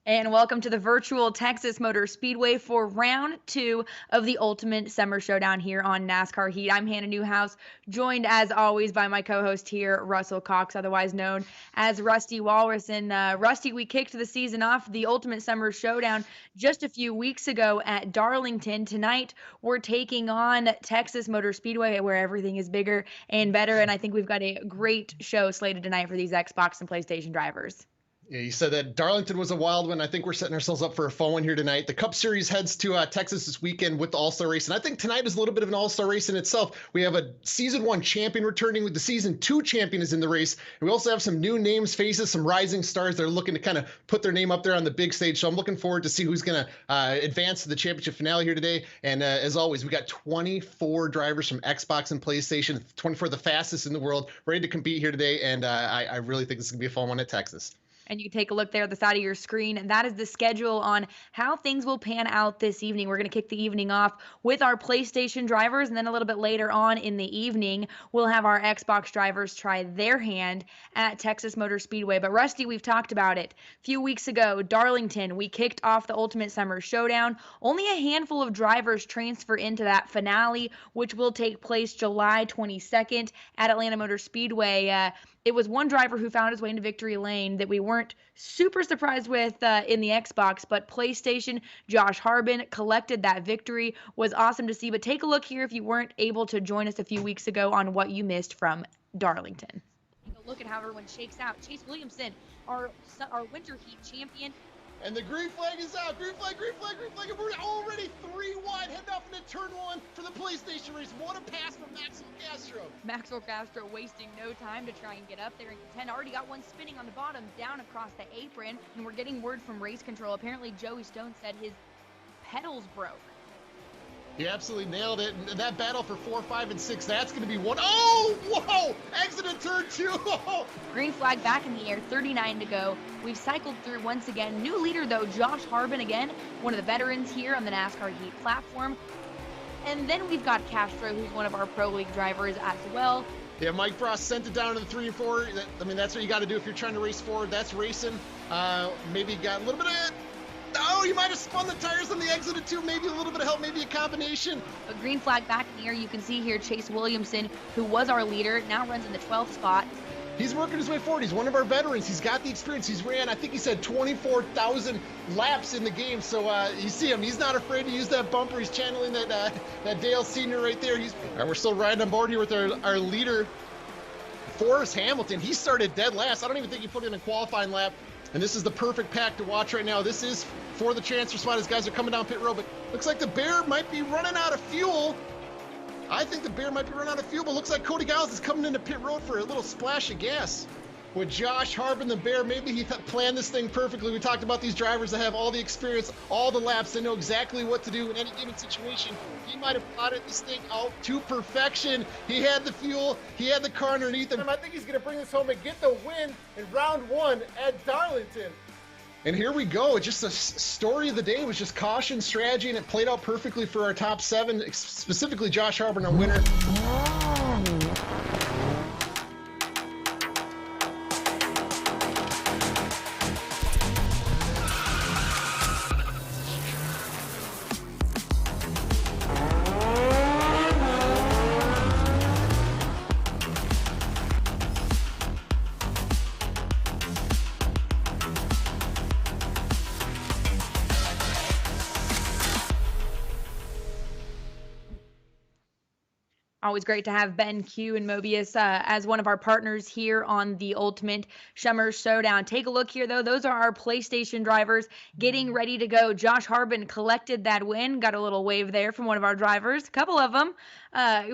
And welcome to the virtual Texas Motor Speedway for round two of the Ultimate Summer Showdown here on NASCAR Heat. I'm Hannah Newhouse, joined as always by my co-host here, Russell Cox, otherwise known as Rusty Walrus. And Rusty, we kicked the season off, the Ultimate Summer Showdown, just a few weeks ago at Darlington. Tonight, we're taking on Texas Motor Speedway, where everything is bigger and better. And I think we've got a great show slated tonight for these Xbox and PlayStation drivers. Yeah, you said that Darlington was a wild one. I think we're setting ourselves up for a fun one here tonight. The Cup Series heads to Texas this weekend with the All-Star race, and I think tonight is a little bit of an All-Star race in itself. We have a Season 1 champion returning with the Season 2 champion is in the race, and we also have some new names, faces, some rising stars that are looking to kind of put their name up there on the big stage. So I'm looking forward to see who's going to advance to the championship finale here today. And as always, we got 24 drivers from Xbox and PlayStation, 24 the fastest in the world, ready to compete here today, and I really think this is going to be a fun one at Texas. And you can take a look there at the side of your screen. And that is the schedule on how things will pan out this evening. We're going to kick the evening off with our PlayStation drivers. And then a little bit later on in the evening, we'll have our Xbox drivers try their hand at Texas Motor Speedway. But Rusty, we've talked about it. A few weeks ago, Darlington, we kicked off the Ultimate Summer Showdown. Only a handful of drivers transfer into that finale, which will take place July 22nd at Atlanta Motor Speedway. It was one driver who found his way into victory lane that we weren't super surprised with in the Xbox, but PlayStation, Josh Harbin collected that victory. Was awesome to see. But take a look here if you weren't able to join us a few weeks ago on what you missed from Darlington. Take a look at how everyone shakes out. Chase Williamson, our Winter Heat champion. And the green flag is out. Green flag, green flag, green flag. And we're already 3 wide, heading off into turn 1 for the PlayStation race. What a pass from Maxwell Castro. Maxwell Castro wasting no time to try and get up there and contend. Already got one spinning on the bottom, down across the apron. And we're getting word from race control. Apparently, Joey Stone said his pedals broke. He absolutely nailed it. And that battle for 4, 5, and 6, that's going to be one. Oh, whoa! Exit in turn 2. Green flag back in the air, 39 to go. We've cycled through once again. New leader, though, Josh Harbin again, one of the veterans here on the NASCAR Heat platform. And then we've got Castro, who's one of our Pro League drivers as well. Yeah, Mike Frost sent it down to the 3 and 4. That's what you got to do if you're trying to race forward. That's racing. Maybe got a little bit of... Oh, you might have spun the tires on the exit of 2. Maybe a little bit of help, maybe a combination. A green flag back in the air. You can see here Chase Williamson, who was our leader, now runs in the 12th spot. He's working his way forward. He's one of our veterans. He's got the experience. He's ran, I think he said 24,000 laps in the game. So you see him. He's not afraid to use that bumper. He's channeling that Dale Senior right there. And we're still riding on board here with our leader, Forrest Hamilton. He started dead last. I don't even think he put in a qualifying lap. And this is the perfect pack to watch right now. This is for the transfer spot as guys are coming down pit road. But looks like the Bear might be running out of fuel. I think the Bear might be running out of fuel, but looks like Cody Giles is coming into pit road for a little splash of gas. With Josh Harbin, the Bear, maybe he planned this thing perfectly. We talked about these drivers that have all the experience, all the laps. They know exactly what to do in any given situation. He might have plotted this thing out to perfection. He had the fuel. He had the car underneath him. I think he's going to bring this home and get the win in round 1 at Darlington. And here we go. Just the story of the day was just caution, strategy, and it played out perfectly for our top 7, specifically Josh Harbin, our winner. Always great to have BenQ and Mobius as one of our partners here on the Ultimate Summer Showdown. Take a look here, though. Those are our PlayStation drivers getting ready to go. Josh Harbin collected that win. Got a little wave there from one of our drivers, a couple of them.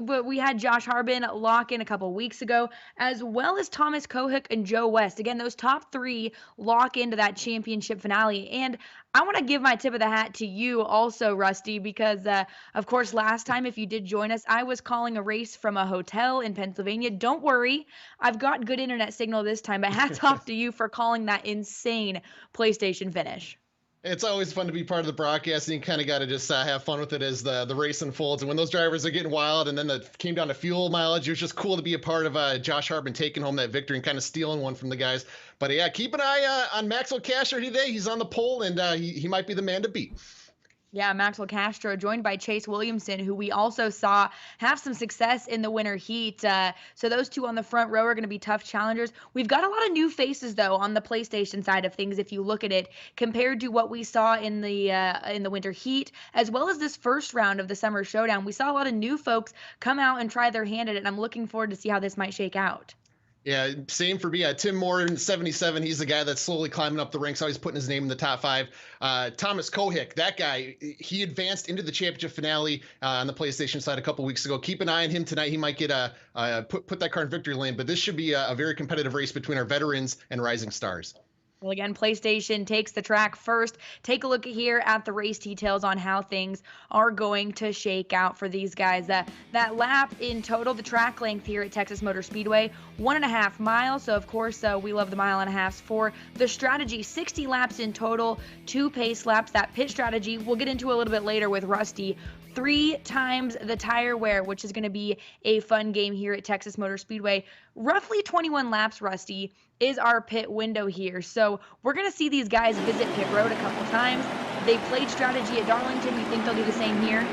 But we had Josh Harbin lock in a couple weeks ago, as well as Thomas Kohut and Joe West. Again, those top 3 lock into that championship finale. And I want to give my tip of the hat to you also, Rusty, because, of course, last time, if you did join us, I was calling a race from a hotel in Pennsylvania. Don't worry, I've got good internet signal this time, but hats off to you for calling that insane PlayStation finish. It's always fun to be part of the broadcast, and you kind of got to just have fun with it as the race unfolds. And when those drivers are getting wild, and then it came down to fuel mileage, it was just cool to be a part of Josh Harbin taking home that victory and kind of stealing one from the guys. But yeah, keep an eye on Maxwell Casher today. He's on the pole, and he might be the man to beat. Yeah, Maxwell Castro joined by Chase Williamson, who we also saw have some success in the winter heat. So those two on the front row are going to be tough challengers. We've got a lot of new faces, though, on the PlayStation side of things, if you look at it, compared to what we saw in the winter heat, as well as this first round of the Summer Showdown. We saw a lot of new folks come out and try their hand at it, and I'm looking forward to see how this might shake out. Yeah, same for me. Tim Moore in 77. He's the guy that's slowly climbing up the ranks, always putting his name in the top 5. Thomas Kohik, that guy, he advanced into the championship finale on the PlayStation side a couple weeks ago. Keep an eye on him tonight. He might get put that car in victory lane, but this should be a very competitive race between our veterans and rising stars. Well, again, PlayStation takes the track first. Take a look here at the race details on how things are going to shake out for these guys. That lap in total, the track length here at Texas Motor Speedway, 1.5 miles. So, of course, we love the 1.5 miles for the strategy. 60 laps in total, 2 pace laps. That pit strategy we'll get into a little bit later with Rusty. 3 times the tire wear, which is going to be a fun game here at Texas Motor Speedway. Roughly 21 laps, Rusty, is our pit window here. So we're going to see these guys visit pit road a couple times. They played strategy at Darlington. You think they'll do the same here?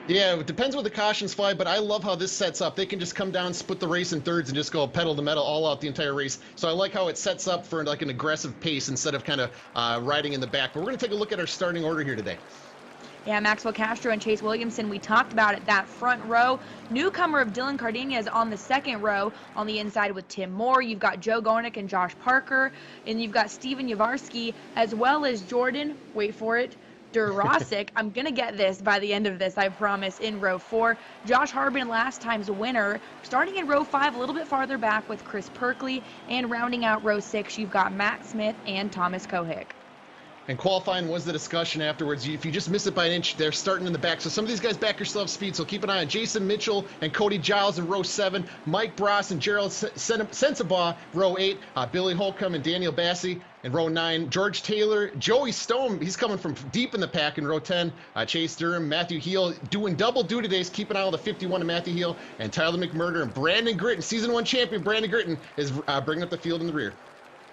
Yeah, it depends where the cautions fly, but I love how this sets up. They can just come down, split the race in thirds, and just go pedal to metal all out the entire race. So I like how it sets up for like an aggressive pace instead of kind of riding in the back. But we're going to take a look at our starting order here today. Yeah, Maxwell Castro and Chase Williamson, we talked about it, that front row. Newcomer of Dylan Cardenas on the second row on the inside with Tim Moore. You've got Joe Gornick and Josh Parker, and you've got Steven Yavarski, as well as Jordan, wait for it, Durasic. I'm going to get this by the end of this, I promise, in row 4. Josh Harbin, last time's winner. Starting in row 5, a little bit farther back with Chris Perkley, and rounding out row 6, you've got Matt Smith and Thomas Kohik. And qualifying was the discussion afterwards. If you just miss it by an inch, they're starting in the back. So some of these guys back here still have speed. So keep an eye on Jason Mitchell and Cody Giles in row 7, Mike Bross and Gerald Sensabaugh, row 8, Billy Holcomb and Daniel Bassi in row 9, George Taylor, Joey Stone, he's coming from deep in the pack in row 10, Chase Durham, Matthew Heel doing double duty today. So keep an eye on the 51 of Matthew Heel, and Tyler McMurder and Brandon Gritton, season 1 champion Brandon Gritton is bringing up the field in the rear.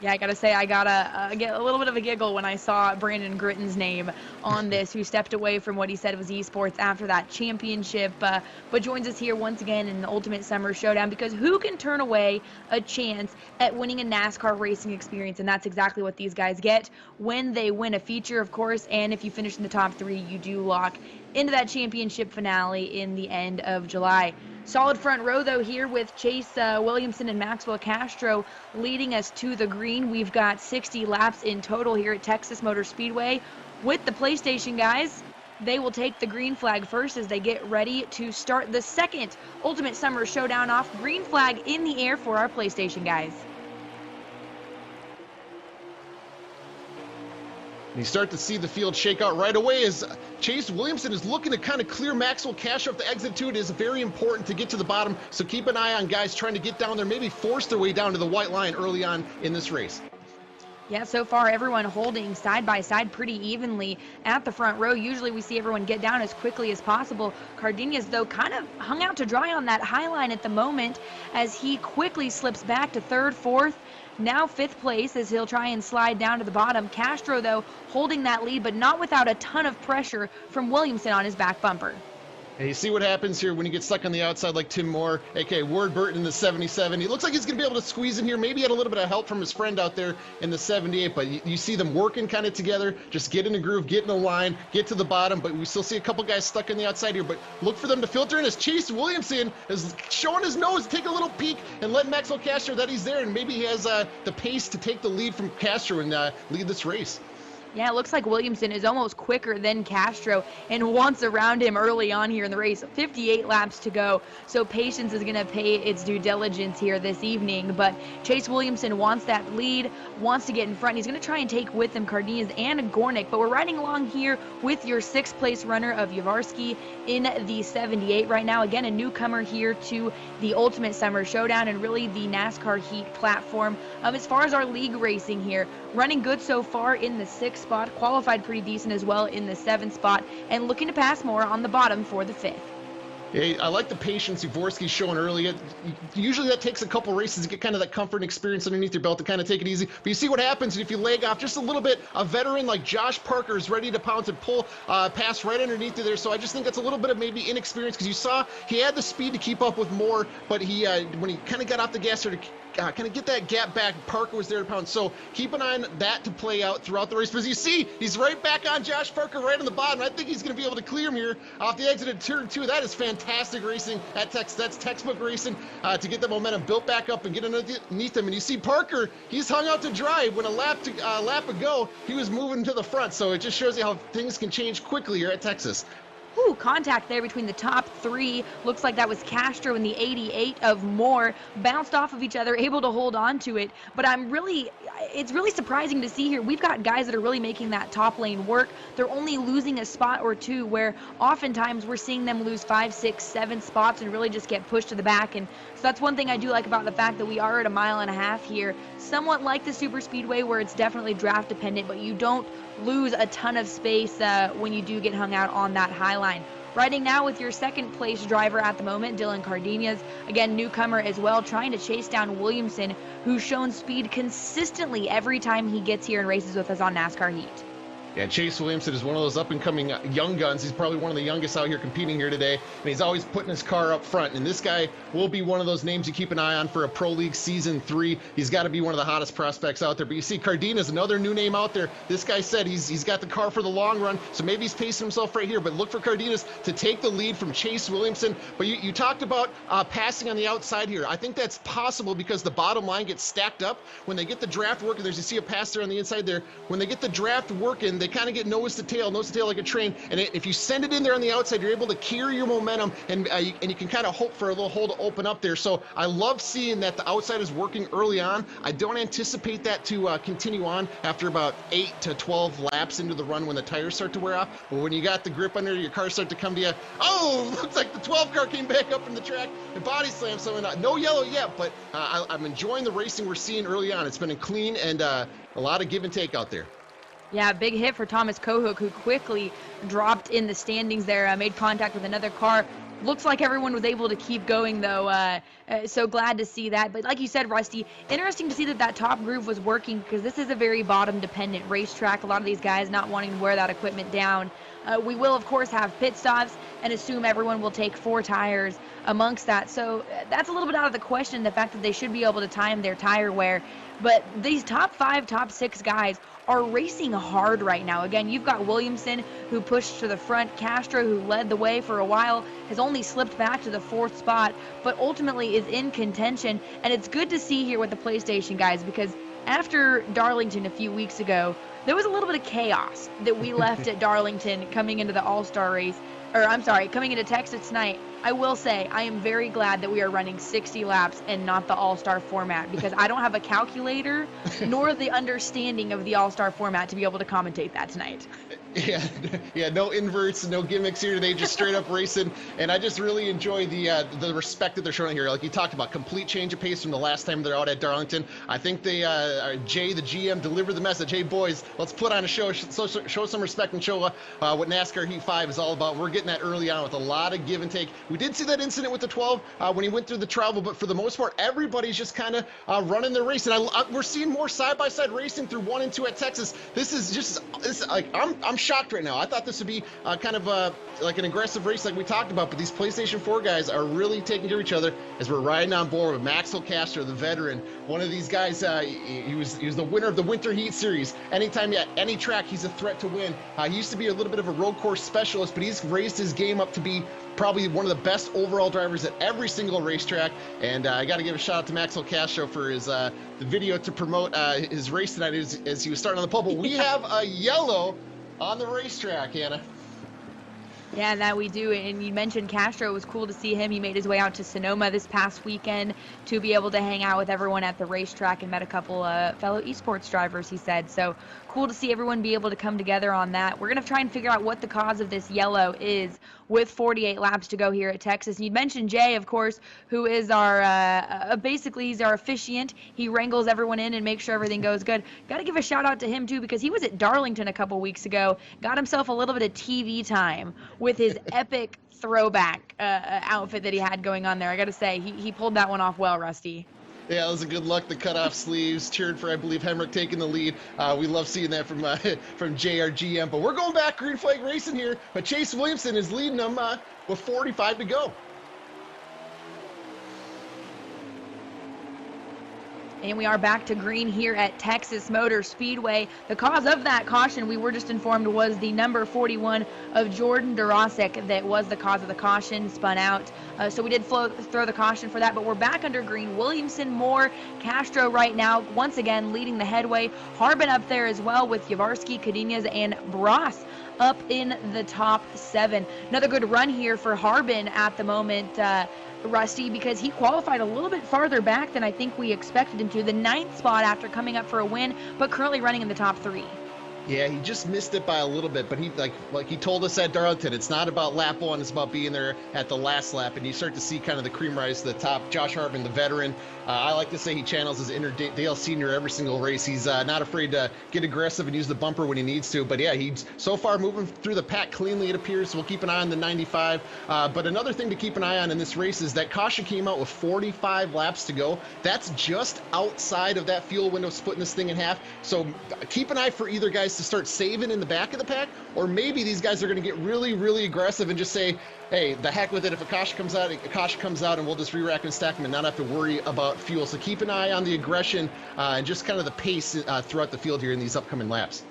Yeah, I gotta say, I gotta get a little bit of a giggle when I saw Brandon Gritton's name on this, who stepped away from what he said was esports after that championship, but joins us here once again in the Ultimate Summer Showdown, because who can turn away a chance at winning a NASCAR racing experience? And that's exactly what these guys get when they win a feature, of course, and if you finish in the top 3, you do lock into that championship finale in the end of July. Solid front row, though, here with Chase Williamson and Maxwell Castro leading us to the green. We've got 60 laps in total here at Texas Motor Speedway. With the PlayStation guys, they will take the green flag first as they get ready to start the second Ultimate Summer Showdown off. Green flag in the air for our PlayStation guys. And you start to see the field shake out right away as Chase Williamson is looking to kind of clear Maxwell Castro up the exit to it. Is very important to get to the bottom, so keep an eye on guys trying to get down there, maybe force their way down to the white line early on in this race. Yeah, so far everyone holding side by side pretty evenly at the front row. Usually we see everyone get down as quickly as possible. Cardenas, though, kind of hung out to dry on that high line at the moment as he quickly slips back to 3rd, 4th. Now 5th place as he'll try and slide down to the bottom. Castro, though, holding that lead, but not without a ton of pressure from Williamson on his back bumper. And you see what happens here when you get stuck on the outside like Tim Moore, aka Ward Burton in the 77. He looks like he's going to be able to squeeze in here. Maybe he had a little bit of help from his friend out there in the 78, but you see them working kind of together. Just get in the groove, get in the line, get to the bottom, but we still see a couple guys stuck on the outside here, but look for them to filter in as Chase Williamson is showing his nose, take a little peek, and let Maxwell Castro that he's there, and maybe he has the pace to take the lead from Castro and lead this race. Yeah, it looks like Williamson is almost quicker than Castro and wants around him early on here in the race. 58 laps to go, so patience is going to pay its due diligence here this evening. But Chase Williamson wants that lead, wants to get in front. He's going to try and take with him Cardenas and Gornick. But we're riding along here with your 6th place runner of Yavarski in the 78 right now. Again, a newcomer here to the Ultimate Summer Showdown and really the NASCAR Heat platform. As far as our league racing here, running good so far in the 6th 6th spot, qualified pretty decent as well in the 7th spot, and looking to pass more on the bottom for the 5th. Yeah, I like the patience Jaworski's showing early. Usually that takes a couple races to get kind of that comfort and experience underneath your belt to kind of take it easy. But you see what happens if you leg off just a little bit. A veteran like Josh Parker is ready to pounce and pull pass right underneath you there. So I just think that's a little bit of maybe inexperience, because you saw he had the speed to keep up with Moore, but he when he kind of got off the gas or to kind of get that gap back, Parker was there to pound. So keep an eye on that to play out throughout the race. But as you see, he's right back on Josh Parker right on the bottom. I think he's going to be able to clear him here off the exit of turn 2. That is fantastic racing at That's textbook racing to get the momentum built back up and get underneath him. And you see Parker, he's hung out to dry. When a lap ago, he was moving to the front. So it just shows you how things can change quickly here at Texas. Ooh, contact there between the top 3. Looks like that was Castro and the 88 of Moore. Bounced off of each other, able to hold on to it. But it's really surprising to see here. We've got guys that are really making that top lane work. They're only losing a spot or two, where oftentimes we're seeing them lose 5, 6, 7 spots and really just get pushed to the back. And so that's one thing I do like about the fact that we are at a mile and a half here. Somewhat like the Super Speedway, where it's definitely draft dependent, but you don't lose a ton of space when you do get hung out on that high line. Riding now with your second place driver at the moment, Dylan Cardenas, again newcomer as well, trying to chase down Williamson, who's shown speed consistently every time he gets here and races with us on NASCAR Heat. Yeah, Chase Williamson is one of those up-and-coming young guns. He's probably one of the youngest out here competing here today, and he's always putting his car up front. And this guy will be one of those names you keep an eye on for a Pro League Season 3. He's got to be one of the hottest prospects out there. But you see Cardenas, another new name out there. This guy said he's got the car for the long run, so maybe he's pacing himself right here. But look for Cardenas to take the lead from Chase Williamson. But you talked about passing on the outside here. I think that's possible because the bottom line gets stacked up. When they get the draft working, you see a pass there on the inside there. When they get the draft working, they kind of get nose to tail like a train, and if you send it in there on the outside, you're able to carry your momentum, and you can kind of hope for a little hole to open up there. So I love seeing that the outside is working early on. I don't anticipate that to continue on after about 8 to 12 laps into the run when the tires start to wear off. But when you got the grip under your car start to come to you, oh, looks like the 12 car came back up in the track and body slam. So no yellow yet, but I'm enjoying the racing we're seeing early on. It's been clean and a lot of give and take out there. Yeah, big hit for Thomas Kohut, who quickly dropped in the standings there, made contact with another car. Looks like everyone was able to keep going, though, so glad to see that. But like you said, Rusty, interesting to see that top groove was working, because this is a very bottom-dependent racetrack. A lot of these guys not wanting to wear that equipment down. We will, of course, have pit stops and assume everyone will take 4 tires amongst that. So that's a little bit out of the question, the fact that they should be able to time their tire wear. But these top 5, top 6 guys are racing hard right now. Again, you've got Williamson, who pushed to the front. Castro, who led the way for a while, has only slipped back to the 4th spot, but ultimately is in contention. And it's good to see here with the PlayStation guys, because after Darlington a few weeks ago, there was a little bit of chaos that we left at Darlington coming into the All-Star race. Or I'm sorry, coming into Texas tonight. I will say I am very glad that we are running 60 laps and not the All-Star format, because I don't have a calculator nor the understanding of the All-Star format to be able to commentate that tonight. Yeah, no inverts, no gimmicks here today, just straight up racing. And I just really enjoy the respect that they're showing here. Like you talked about, complete change of pace from the last time they're out at Darlington. I think they, Jay, the GM, delivered the message. Hey boys, let's put on a show some respect and show what NASCAR Heat 5 is all about. We're getting that early on with a lot of give and take. We did see that incident with the 12 when he went through the travel, but for the most part, everybody's just kind of running their race. And we're seeing more side-by-side racing through 1 and 2 at Texas. This is just, I'm shocked right now. I thought this would be kind of like an aggressive race like we talked about, but these PlayStation 4 guys are really taking care of each other as we're riding on board with Maxwell Castro, the veteran. One of these guys, he was the winner of the Winter Heat Series. Anytime at any track, he's a threat to win. He used to be a little bit of a road course specialist, but he's raised his game up to be probably one of the best overall drivers at every single racetrack. And I got to give a shout out to Maxwell Castro for his the video to promote his race tonight as he was starting on the pole. But we have a yellow on the racetrack, Hannah. Yeah, that we do. And you mentioned Castro. It was cool to see him. He made his way out to Sonoma this past weekend to be able to hang out with everyone at the racetrack and met a couple fellow esports drivers, he said. So cool to see everyone be able to come together on that. We're going to try and figure out what the cause of this yellow is with 48 laps to go here at Texas. And you mentioned Jay, of course, who is our, basically he's our officiant. He wrangles everyone in and makes sure everything goes good. Got to give a shout out to him too, because he was at Darlington a couple weeks ago, got himself a little bit of TV time with his epic throwback outfit that he had going on there. I got to say, he pulled that one off well, Rusty. Yeah, it was a good luck. The cutoff sleeves, cheered for, I believe, Hemrick taking the lead. We love seeing that from JRGM. But we're going back green flag racing here. But Chase Williamson is leading them with 45 to go. And we are back to green here at Texas Motor Speedway. The cause of that caution, we were just informed, was the number 41 of Jordan Durasek that was the cause of the caution, spun out. So we did throw the caution for that, but we're back under green. Williamson, Moore, Castro right now, once again leading the headway. Harbin up there as well with Yavarsky, Cadenas, and Bross up in the top 7. Another good run here for Harbin at the moment, Rusty, because he qualified a little bit farther back than I think we expected him to. The 9th spot after coming up for a win, but currently running in the top 3. Yeah, he just missed it by a little bit, but he like he told us at Darlington, it's not about lap 1, it's about being there at the last lap, and you start to see kind of the cream rise to the top. Josh Harbin, the veteran, I like to say he channels his inner Dale Sr. every single race. He's not afraid to get aggressive and use the bumper when he needs to, but yeah, he's so far moving through the pack cleanly, it appears. We'll keep an eye on the 95, but another thing to keep an eye on in this race is that caution came out with 45 laps to go. That's just outside of that fuel window, splitting this thing in half, so keep an eye for either guys to start saving in the back of the pack, or maybe these guys are going to get really, really aggressive and just say, hey, the heck with it. If a caution comes out, and we'll just re-rack and stack them and not have to worry about fuel. So keep an eye on the aggression and just kind of the pace throughout the field here in these upcoming laps.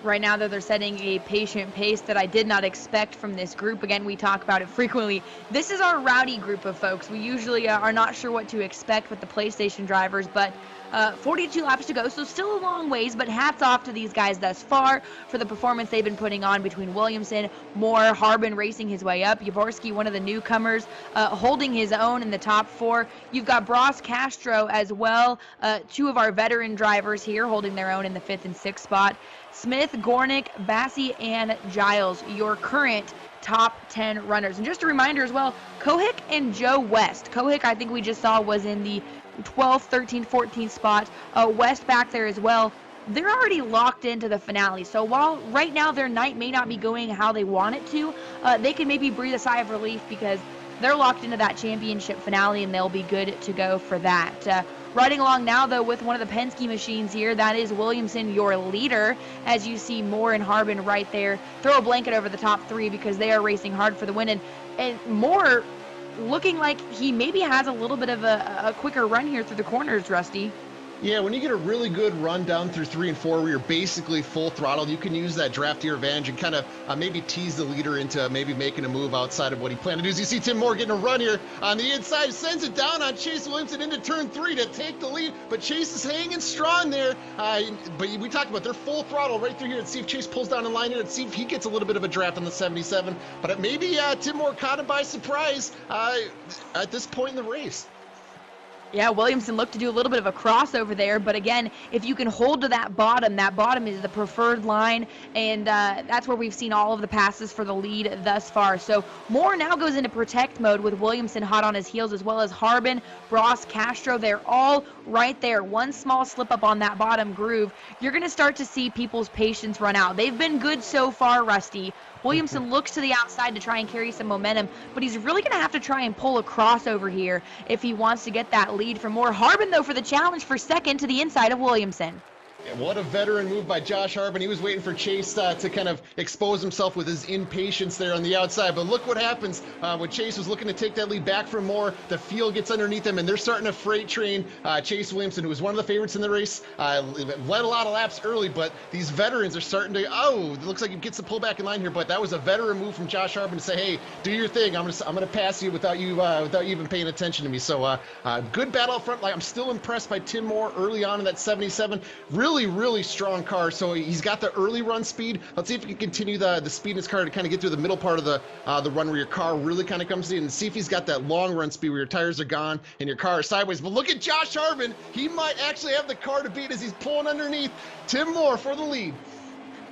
Right now, though, they're setting a patient pace that I did not expect from this group. Again, we talk about it frequently. This is our rowdy group of folks. We usually are not sure what to expect with the PlayStation drivers, but 42 laps to go, so still a long ways, but hats off to these guys thus far for the performance they've been putting on between Williamson, Moore, Harbin racing his way up, Yavorsky, one of the newcomers, holding his own in the top 4. You've got Bross, Castro as well, 2 of our veteran drivers here holding their own in the 5th and 6th spot. Smith, Gornick, Bassi, and Giles, your current top 10 runners. And just a reminder as well, Kohik and Joe West. Kohik, I think we just saw, was in the 12th, 13th, 14th spot. West back there as well. They're already locked into the finale. So while right now their night may not be going how they want it to, they can maybe breathe a sigh of relief because they're locked into that championship finale and they'll be good to go for that. Riding along now, though, with one of the Penske machines here, that is Williamson, your leader, as you see Moore and Harbin right there. Throw a blanket over the top 3 because they are racing hard for the win. And Moore looking like he maybe has a little bit of a quicker run here through the corners, Rusty. Yeah, when you get a really good run down through 3 and 4 where you're basically full throttle, you can use that draft to your advantage and kind of maybe tease the leader into maybe making a move outside of what he planned to do. As you see Tim Moore getting a run here on the inside, sends it down on Chase Williamson into turn 3 to take the lead, but Chase is hanging strong there. But we talked about they're full throttle right through here. Let's see if Chase pulls down the line here and see if he gets a little bit of a draft on the 77. But maybe Tim Moore caught him by surprise at this point in the race. Yeah, Williamson looked to do a little bit of a crossover there, but again, if you can hold to that bottom is the preferred line, and that's where we've seen all of the passes for the lead thus far. So Moore now goes into protect mode with Williamson hot on his heels, as well as Harbin, Bross, Castro. They're all right there. One small slip up on that bottom groove, you're going to start to see people's patience run out. They've been good so far, Rusty. Williamson looks to the outside to try and carry some momentum, but he's really going to have to try and pull a crossover here if he wants to get that lead for Moore. Harbin, though, for the challenge for second to the inside of Williamson. Yeah, what a veteran move by Josh Harbin. He was waiting for Chase to kind of expose himself with his impatience there on the outside. But look what happens when Chase was looking to take that lead back from Moore. The field gets underneath him, and they're starting to freight train Chase Williamson, who was one of the favorites in the race. Led a lot of laps early, but these veterans are starting to, it looks like he gets the pull back in line here. But that was a veteran move from Josh Harbin to say, hey, do your thing. I'm gonna pass you without you even paying attention to me. So good battle up front. Like, I'm still impressed by Tim Moore early on in that 77. Really really, really strong car. So he's got the early run speed. Let's see if he can continue the speed in his car to kind of get through the middle part of the run where your car really kind of comes in, and see if he's got that long run speed where your tires are gone and your car is sideways. But look at Josh Harbin. He might actually have the car to beat as he's pulling underneath Tim Moore for the lead.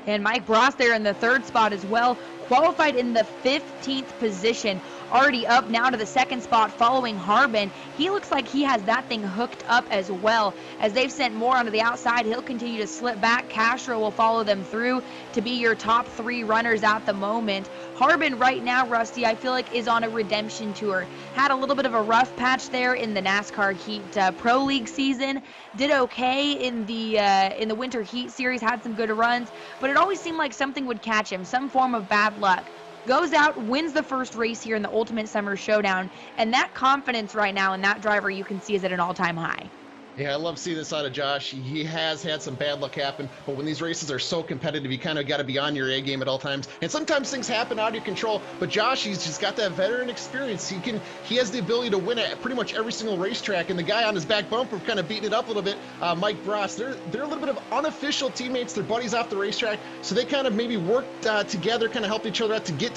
And Mike Bross there in the third spot as well, qualified in the 15th position, already up now to the second spot following Harbin. He looks like he has that thing hooked up as well. As they've sent Moore onto the outside, he'll continue to slip back. Castro will follow them through to be your top 3 runners at the moment. Harbin right now, Rusty, I feel like is on a redemption tour. Had a little bit of a rough patch there in the NASCAR Heat Pro League season. Did okay in the Winter Heat Series, had some good runs, but it always seemed like something would catch him, some form of bad luck. Goes out, wins the first race here in the Ultimate Summer Showdown, and that confidence right now in that driver you can see is at an all-time high. Yeah, I love seeing this out of Josh. He has had some bad luck happen, but when these races are so competitive, you kind of got to be on your A game at all times. And sometimes things happen out of your control, but Josh, he's just got that veteran experience. He has the ability to win at pretty much every single racetrack. And the guy on his back bumper kind of beating it up a little bit, Mike Bross, they're a little bit of unofficial teammates. They're buddies off the racetrack, so they kind of maybe work together, kind of help each other out to get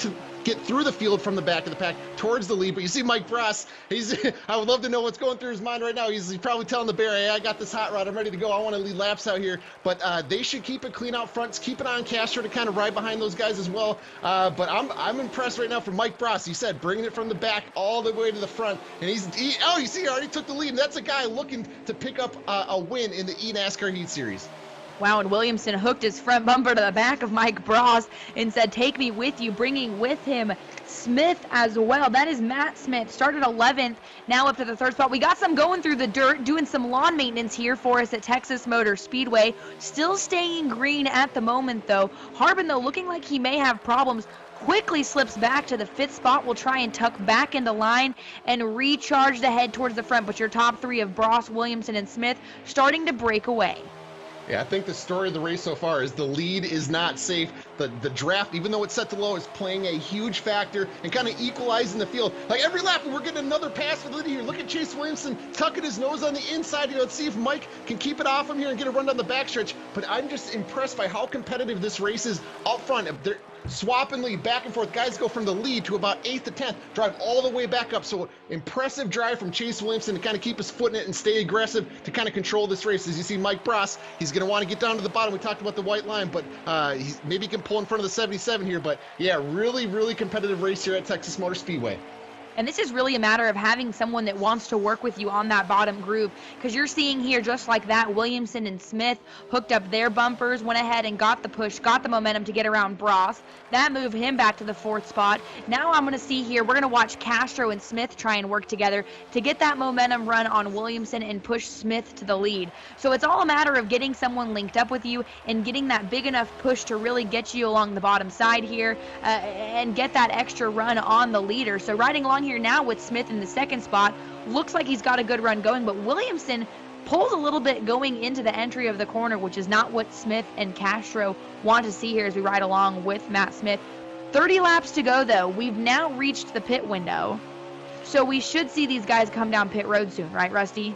through the field from the back of the pack towards the lead. But you see Mike Bross, I would love to know what's going through his mind right now. He's probably telling the bear, hey, I got this hot rod, I'm ready to go, I want to lead laps out here. But they should keep it clean out front, keep it on Castro to kind of ride behind those guys as well. But I'm impressed right now from Mike Bross. He said bringing it from the back all the way to the front, and you see he already took the lead, and that's a guy looking to pick up a win in the NASCAR Heat Series. Wow, and Williamson hooked his front bumper to the back of Mike Bross and said, take me with you, bringing with him Smith as well. That is Matt Smith, started 11th, now up to the third spot. We got some going through the dirt, doing some lawn maintenance here for us at Texas Motor Speedway. Still staying green at the moment, though. Harbin, though, looking like he may have problems. Quickly slips back to the 5th spot. Will try and tuck back into line and recharge the head towards the front. But your top 3 of Bross, Williamson, and Smith starting to break away. Yeah, I think the story of the race so far is the lead is not safe. The draft, even though it's set to low, is playing a huge factor and kind of equalizing the field. Like every lap, we're getting another pass for the lead here. Look at Chase Williamson tucking his nose on the inside. Let's see if Mike can keep it off him here and get a run down the backstretch. But I'm just impressed by how competitive this race is up front. They're swapping lead back and forth. Guys go from the lead to about 8th to 10th, drive all the way back up. So impressive drive from Chase Williamson to kind of keep his foot in it and stay aggressive to kind of control this race. As you see Mike Bross, he's going to want to get down to the bottom. We talked about the white line, but maybe he can pull in front of the 77 here. But yeah, really, really competitive race here at Texas Motor Speedway. And this is really a matter of having someone that wants to work with you on that bottom group, because you're seeing here just like that, Williamson and Smith hooked up their bumpers, went ahead and got the push, got the momentum to get around Bross. That moved him back to the 4th spot. Now I'm going to see here, we're going to watch Castro and Smith try and work together to get that momentum run on Williamson and push Smith to the lead. So it's all a matter of getting someone linked up with you and getting that big enough push to really get you along the bottom side here and get that extra run on the leader. So riding along here now with Smith in the 2nd spot, looks like he's got a good run going, but Williamson pulls a little bit going into the entry of the corner, which is not what Smith and Castro want to see here as we ride along with Matt Smith. 30 laps to go, though. We've now reached the pit window, so we should see these guys come down pit road soon, right, Rusty?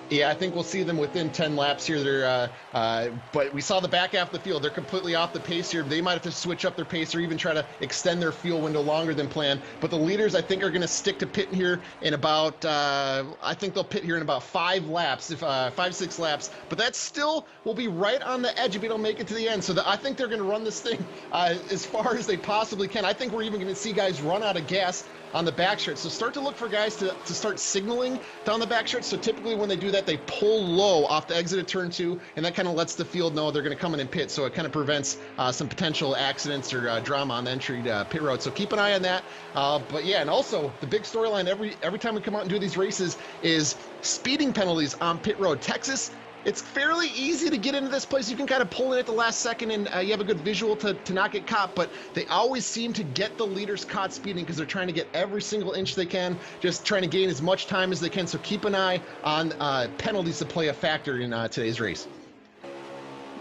Yeah, I think we'll see them within 10 laps here. But we saw the back half of the field. They're completely off the pace here. They might have to switch up their pace or even try to extend their fuel window longer than planned. But the leaders, I think, are going to stick to pitting here in about, I think they'll pit here in about 5 laps, 5-6 laps. But that still will be right on the edge if we don't make it to the end. So I think they're going to run this thing as far as they possibly can. I think we're even going to see guys run out of gas on the backstretch. So start to look for guys to start signaling down the backstretch. So typically when they do that, they pull low off the exit of turn 2, and that kind of lets the field know they're going to come in and pit. So it kind of prevents some potential accidents or drama on the entry to pit road. So keep an eye on that. But yeah, and also the big storyline every time we come out and do these races is speeding penalties on pit road. Texas, it's fairly easy to get into this place. You can kind of pull in at the last second and you have a good visual to not get caught, but they always seem to get the leaders caught speeding because they're trying to get every single inch they can, just trying to gain as much time as they can. So keep an eye on penalties to play a factor in today's race.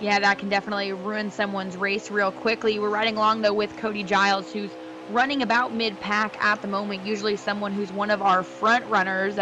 Yeah, that can definitely ruin someone's race real quickly. We're riding along, though, with Cody Giles, who's running about mid-pack at the moment, usually someone who's one of our front runners,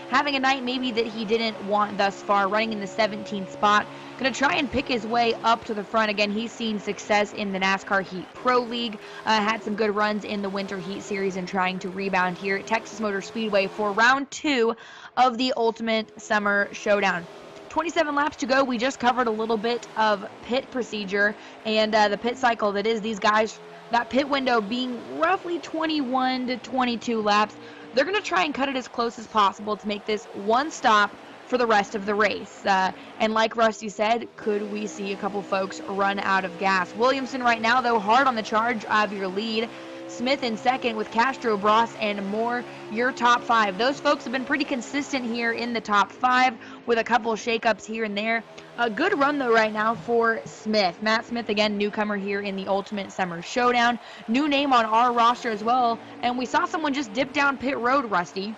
having a night maybe that he didn't want thus far, running in the 17th spot. Going to try and pick his way up to the front. Again, he's seen success in the NASCAR Heat Pro League, had some good runs in the Winter Heat Series, and trying to rebound here at Texas Motor Speedway for round 2 of the Ultimate Summer Showdown. 27 laps to go. We just covered a little bit of pit procedure and the pit cycle that is these guys, that pit window being roughly 21 to 22 laps. They're going to try and cut it as close as possible to make this one stop for the rest of the race. And like Rusty said, could we see a couple folks run out of gas? Williamson right now, though, hard on the charge of your lead. Smith in second with Castro, Bross, and Moore, your top 5. Those folks have been pretty consistent here in the top 5 with a couple of shakeups here and there. A good run, though, right now for Smith. Matt Smith, again, newcomer here in the Ultimate Summer Showdown. New name on our roster as well. And we saw someone just dip down pit road, Rusty.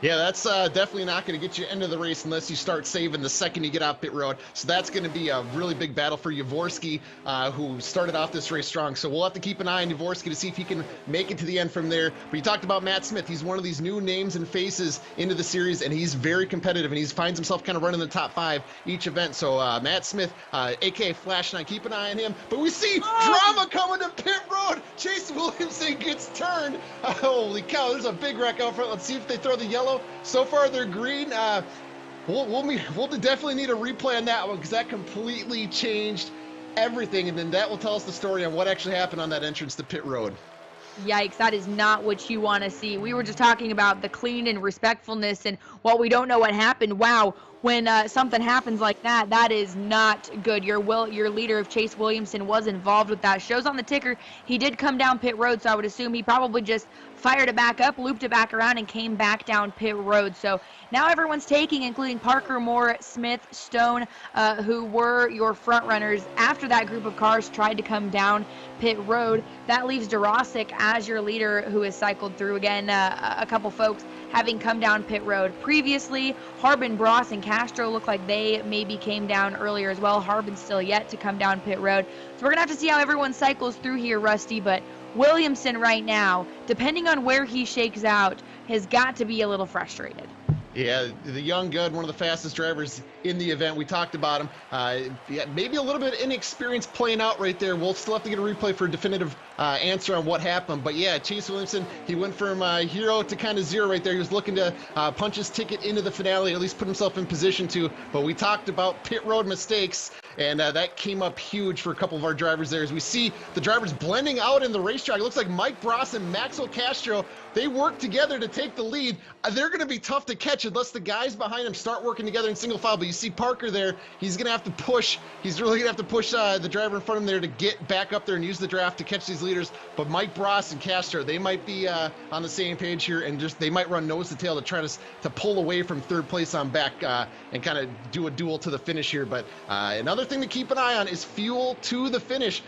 Yeah, that's definitely not going to get you into the race unless you start saving the second you get off pit road. So that's going to be a really big battle for Yavorsky, who started off this race strong. So we'll have to keep an eye on Yavorsky to see if he can make it to the end from there. But you talked about Matt Smith. He's one of these new names and faces into the series, and he's very competitive, and he finds himself kind of running the top 5 each event. So Matt Smith, a.k.a. Flash 9, keep an eye on him. But we see drama coming to pit road. Chase Williamson gets turned. Holy cow, there's a big wreck out front. Let's see if they throw the yellow. So far, they're green. We'll definitely need a replay on that one because that completely changed everything, and then that will tell us the story on what actually happened on that entrance to pit road. Yikes, that is not what you want to see. We were just talking about the clean and respectfulness, and while we don't know what happened, wow, when something happens like that, that is not good. Your leader of Chase Williamson was involved with that. Shows on the ticker he did come down pit road, so I would assume he probably just fired it back up, looped it back around, and came back down pit road. So now everyone's taking, including Parker, Moore, Smith, Stone, who were your front runners after that group of cars tried to come down pit road. That leaves Durasic as your leader, who has cycled through again. A couple folks having come down pit road previously. Harbin, Bross, and Castro look like they maybe came down earlier as well. Harbin's still yet to come down pit road. So we're going to have to see how everyone cycles through here, Rusty, but Williamson right now, depending on where he shakes out, has got to be a little frustrated. Yeah, the young gun, one of the fastest drivers in the event. We talked about him. Yeah, maybe a little bit inexperienced playing out right there. We'll still have to get a replay for a definitive answer on what happened. But yeah, Chase Williamson, he went from hero to kind of zero right there. He was looking to punch his ticket into the finale, at least put himself in position to. But we talked about pit road mistakes, and that came up huge for a couple of our drivers there. As we see the drivers blending out in the racetrack, it looks like Mike Bross and Maxwell Castro, they work together to take the lead. They're going to be tough to catch unless the guys behind him start working together in single file. But you see Parker there, he's going to have to push. He's really going to have to push the driver in front of him there to get back up there and use the draft to catch these leaders. But Mike Bross and Castro, they might be on the same page here, and just they might run nose to tail to try to pull away from third place on back and kind of do a duel to the finish here. But another thing to keep an eye on is fuel to the finish.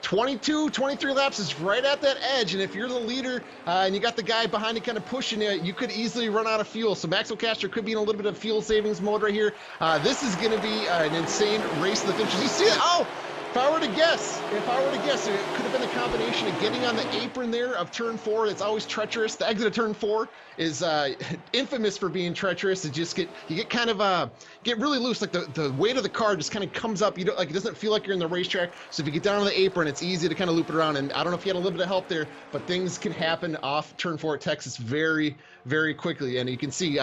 22, 23 laps is right at that edge, and if you're the leader and you got the guy behind you kind of pushing you, you could easily run out of fuel. So Maxwell Castro could be in a little bit of fuel savings mode right here. This is going to be an insane race to the finish. You see it? Oh! If I were to guess, it could have been a combination of getting on the apron there of turn 4. It's always treacherous. The exit of turn 4 is infamous for being treacherous. You get kind of get really loose. Like the weight of the car just kind of comes up. You don't like, it doesn't feel like you're in the racetrack. So if you get down on the apron, it's easy to kind of loop it around. And I don't know if you had a little bit of help there, but things can happen off turn 4 at Texas very, very quickly. And you can see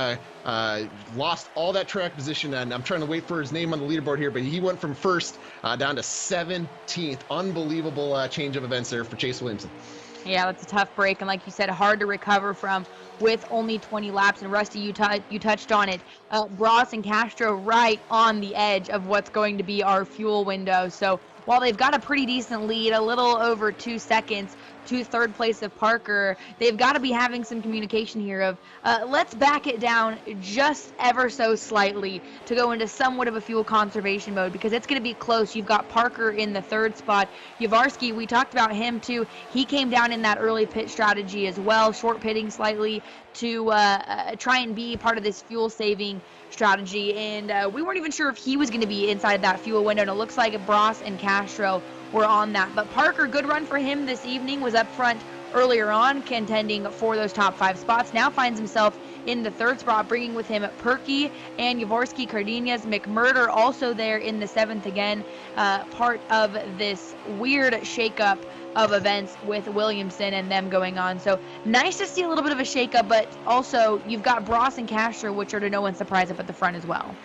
lost all that track position. And I'm trying to wait for his name on the leaderboard here, but he went from first down to 17th. Unbelievable change of events there for Chase Williamson. Yeah, that's a tough break, and like you said, hard to recover from with only 20 laps. And Rusty, you touched on it. Bross and Castro right on the edge of what's going to be our fuel window. So while they've got a pretty decent lead, a little over 2 seconds to third place of Parker, they've got to be having some communication here of let's back it down just ever so slightly to go into somewhat of a fuel conservation mode, because it's going to be close. You've got Parker in the third spot. Yavarsky, we talked about him too. He came down in that early pit strategy as well, short pitting slightly to try and be part of this fuel saving strategy, and we weren't even sure if he was going to be inside that fuel window, and it looks like Bross and Castro were on that. But Parker, good run for him this evening, was up front earlier on, contending for those top 5 spots. Now finds himself in the 3rd spot, bringing with him Perky and Yavorski Cardenas. McMurder also there in the 7th again, part of this weird shakeup of events with Williamson and them going on. So nice to see a little bit of a shakeup, but also you've got Bross and Castro, which are to no one's surprise, up at the front as well.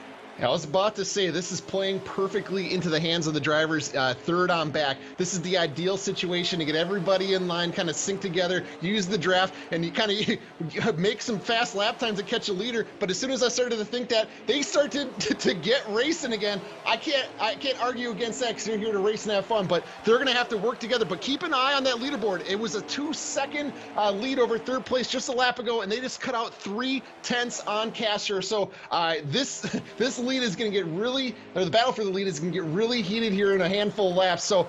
I was about to say, this is playing perfectly into the hands of the drivers, 3rd on back. This is the ideal situation to get everybody in line, kind of sync together, use the draft, and you kind of make some fast lap times to catch a leader. But as soon as I started to think that, they start to get racing again. I can't argue against that, because you're here to race and have fun, but they're going to have to work together. But keep an eye on that leaderboard. It was a 2-second lead over 3rd place just a lap ago, and they just cut out 3/10 on Castro. So this lead is going to get really, or the battle for the lead is going to get really heated here in a handful of laps. So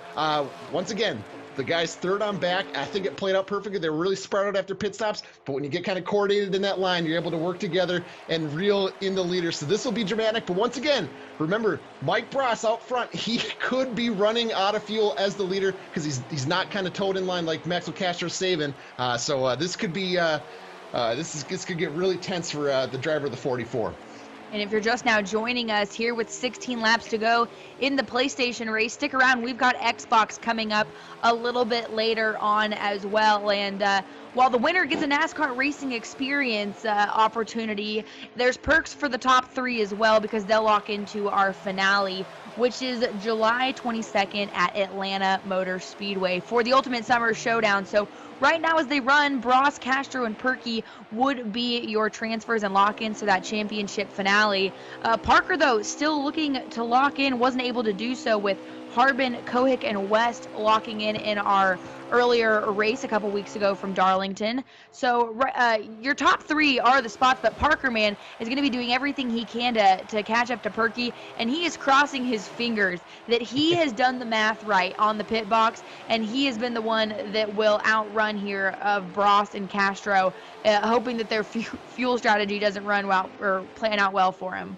once again, the guys 3rd on back, I think it played out perfectly. They were really spread out after pit stops, but when you get kind of coordinated in that line, you're able to work together and reel in the leader. So this will be dramatic. But once again, remember, Mike Bross out front, he could be running out of fuel as the leader, because he's not kind of towed in line like Maxwell Castro's saving. So this could be this could get really tense for the driver of the 44. And if you're just now joining us here with 16 laps to go in the PlayStation race, stick around. We've got Xbox coming up a little bit later on as well. And while the winner gets a NASCAR racing experience opportunity, there's perks for the top 3 as well, because they'll lock into our finale, which is July 22nd at Atlanta Motor Speedway for the Ultimate Summer Showdown. So right now as they run, Bross, Castro, and Perky would be your transfers and lock-ins to that championship finale. Parker, though, still looking to lock in, wasn't able to do so, with Harbin, Kohik, and West locking in our earlier race a couple weeks ago from Darlington. So your top 3 are the spots, but Parker, man, is going to be doing everything he can to catch up to Perky, and he is crossing his fingers that he has done the math right on the pit box, and he has been the one that will outrun here of Bross and Castro, hoping that their fuel strategy doesn't run well or plan out well for him.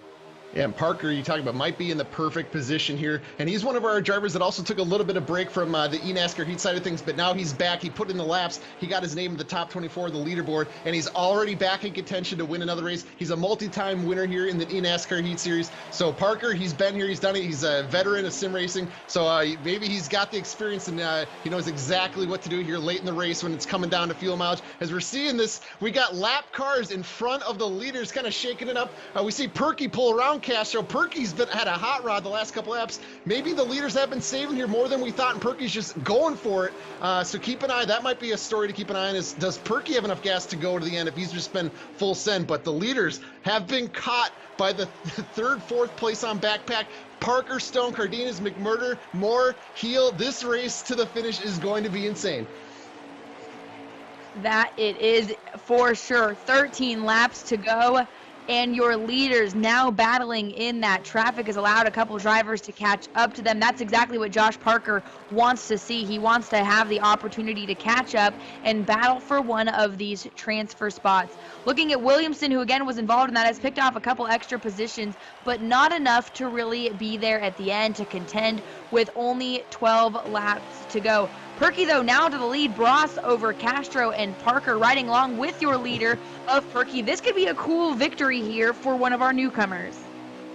Yeah, and Parker, you talk about, might be in the perfect position here. And he's one of our drivers that also took a little bit of break from the eNASCAR heat side of things, but now he's back. He put in the laps. He got his name in the top 24 of the leaderboard, and he's already back in contention to win another race. He's a multi-time winner here in the eNASCAR heat series. So Parker, he's been here. He's done it. He's a veteran of sim racing. So maybe he's got the experience, and he knows exactly what to do here late in the race when it's coming down to fuel mileage. As we're seeing this, we got lap cars in front of the leaders kind of shaking it up. We see Perky pull around Castro. Perky's had a hot rod the last couple laps. Maybe the leaders have been saving here more than we thought, and Perky's just going for it. So keep an eye. That might be a story to keep an eye on, is does Perky have enough gas to go to the end if he's just been full send? But the leaders have been caught by the 3rd, 4th place on backpack. Parker, Stone, Cardenas, McMurder, Moore, Heel. This race to the finish is going to be insane. That it is for sure. 13 laps to go, and your leaders now battling in that traffic has allowed a couple drivers to catch up to them. That's exactly what Josh Parker wants to see. He wants to have the opportunity to catch up and battle for one of these transfer spots. Looking at Williamson, who again was involved in that, has picked off a couple extra positions, but not enough to really be there at the end to contend with only 12 laps to go. Perky, though, now to the lead. Bross over Castro and Parker riding along with your leader of Perky. This could be a cool victory here for one of our newcomers.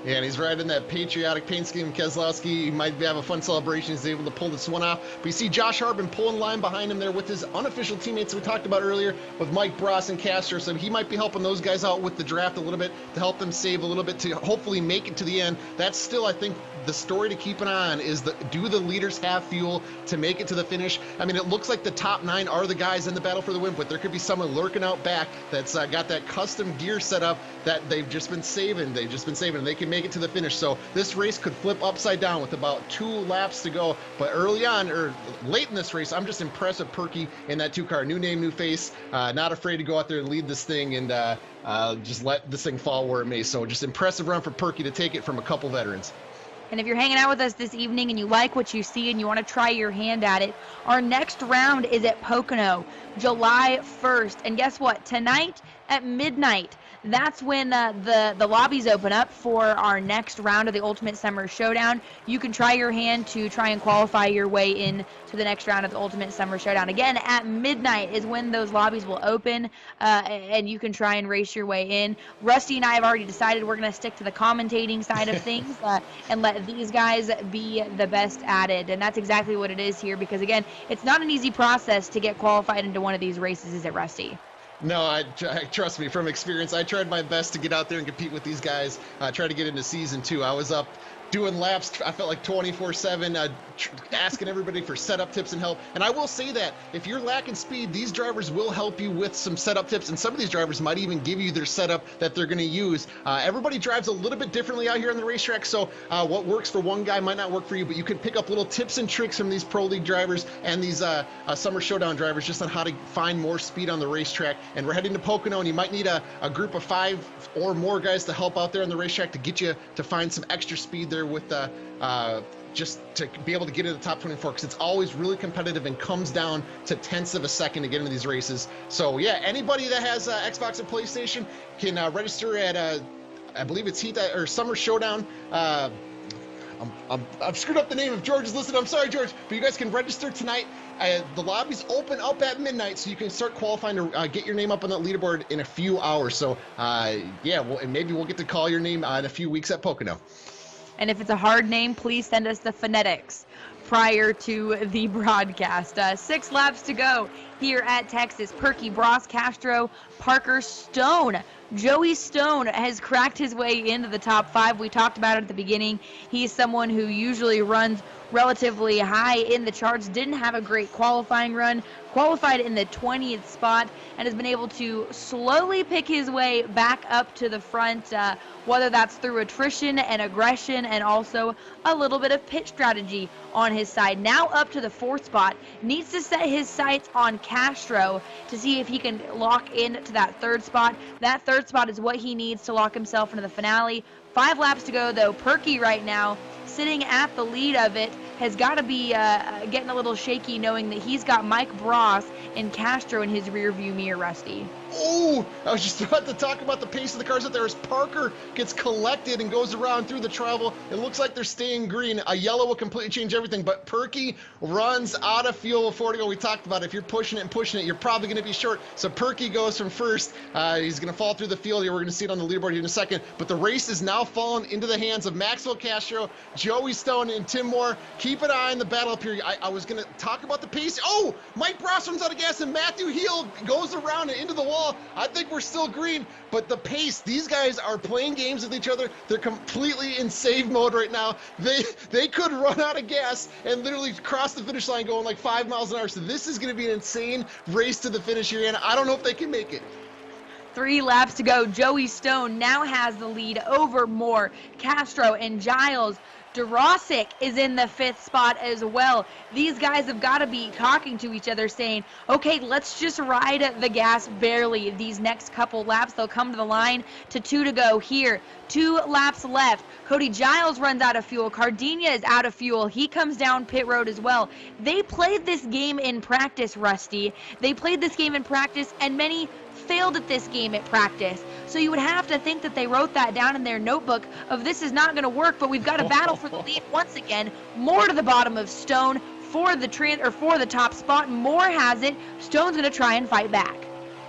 Yeah, and he's riding that patriotic paint scheme. Keselowski, he might have a fun celebration. He's able to pull this one off. But you see Josh Harbin pulling line behind him there with his unofficial teammates we talked about earlier with Mike Bross and Castro. So he might be helping those guys out with the draft a little bit to help them save a little bit to hopefully make it to the end. That's still, I think, the story to keep an eye on is do the leaders have fuel to make it to the finish? I mean, it looks like the top 9 are the guys in the battle for the win, but there could be someone lurking out back that's got that custom gear set up that they've just been saving. And they can make it to the finish. So this race could flip upside down with about 2 laps to go. But early on, or late in this race, I'm just impressed with Perky in that 2-car. New name, new face. Not afraid to go out there and lead this thing and just let this thing fall where it may. So just impressive run for Perky to take it from a couple veterans. And if you're hanging out with us this evening and you like what you see and you want to try your hand at it, our next round is at Pocono, July 1st. And guess what? Tonight at midnight, that's when the lobbies open up for our next round of the Ultimate Summer Showdown. You can try your hand to try and qualify your way in to the next round of the Ultimate Summer Showdown. Again, at midnight is when those lobbies will open, and you can try and race your way in. Rusty and I have already decided we're going to stick to the commentating side of things and let these guys be the best at it, and that's exactly what it is here, because again, it's not an easy process to get qualified into one of these races, is it, Rusty? No, I trust me, from experience, I tried my best to get out there and compete with these guys. Try to get into season 2. I was up doing laps, I felt like 24/7, asking everybody for setup tips and help. And I will say that if you're lacking speed, these drivers will help you with some setup tips, and some of these drivers might even give you their setup that they're going to use. Everybody drives a little bit differently out here on the racetrack, so what works for one guy might not work for you, but you can pick up little tips and tricks from these Pro League drivers and these Summer Showdown drivers just on how to find more speed on the racetrack. And we're heading to Pocono, and you might need a group of 5 or more guys to help out there on the racetrack to get you to find some extra speed there with just to be able to get into the top 24, because it's always really competitive and comes down to tenths of a second to get into these races. So yeah, anybody that has Xbox and PlayStation can register at I believe it's Heat or Summer Showdown. I've screwed up the name. If George is listening, I'm sorry, George, but you guys can register tonight. The lobbies open up at midnight, so you can start qualifying to get your name up on that leaderboard in a few hours. So yeah, and maybe we'll get to call your name in a few weeks at Pocono. And if it's a hard name, please send us the phonetics prior to the broadcast. 6 laps to go here at Texas. Perky, Bros, Castro, Parker, Stone. Joey Stone has cracked his way into the top 5. We talked about it at the beginning. He's someone who usually runs relatively high in the charts, didn't have a great qualifying run, qualified in the 20th spot, and has been able to slowly pick his way back up to the front, whether that's through attrition and aggression and also a little bit of pit strategy on his side. Now up to the 4th spot, needs to set his sights on Castro to see if he can lock in to that 3rd spot. That 3rd spot is what he needs to lock himself into the finale. 5 laps to go, though. Perky right now, sitting at the lead of it, has got to be getting a little shaky knowing that he's got Mike Bros and Castro in his rearview mirror, Rusty. Oh, I was just about to talk about the pace of the cars out there as Parker gets collected and goes around through the travel. It looks like they're staying green. A yellow will completely change everything, but Perky runs out of fuel before to go. We talked about it. If you're pushing it and pushing it, you're probably going to be short. So Perky goes from first. He's going to fall through the field here. We're going to see it on the leaderboard here in a second. But the race is now fallen into the hands of Maxwell Castro, Joey Stone, and Tim Moore. Keep an eye on the battle up here. I was going to talk about the pace. Oh, Mike Bros runs out of gas, and Matthew Heel goes around and into the wall. I think we're still green, but the pace, these guys are playing games with each other. They're completely in save mode right now. They could run out of gas and literally cross the finish line going like 5 miles an hour. So this is going to be an insane race to the finish here, and I don't know if they can make it. 3 laps to go. Joey Stone now has the lead over Moore, Castro, and Giles. Durosic is in the 5th spot as well. These guys have got to be talking to each other saying, okay, let's just ride the gas barely these next couple laps. They'll come to the line to 2 to go here. 2 laps left. Cody Giles runs out of fuel. Cardenia is out of fuel. He comes down pit road as well. They played this game in practice, Rusty. They played this game in practice, and many failed at this game at practice. So you would have to think that they wrote that down in their notebook of this is not going to work, but we've got to battle for the lead once again. Moore to the bottom of Stone for the top spot. Moore has it. Stone's going to try and fight back.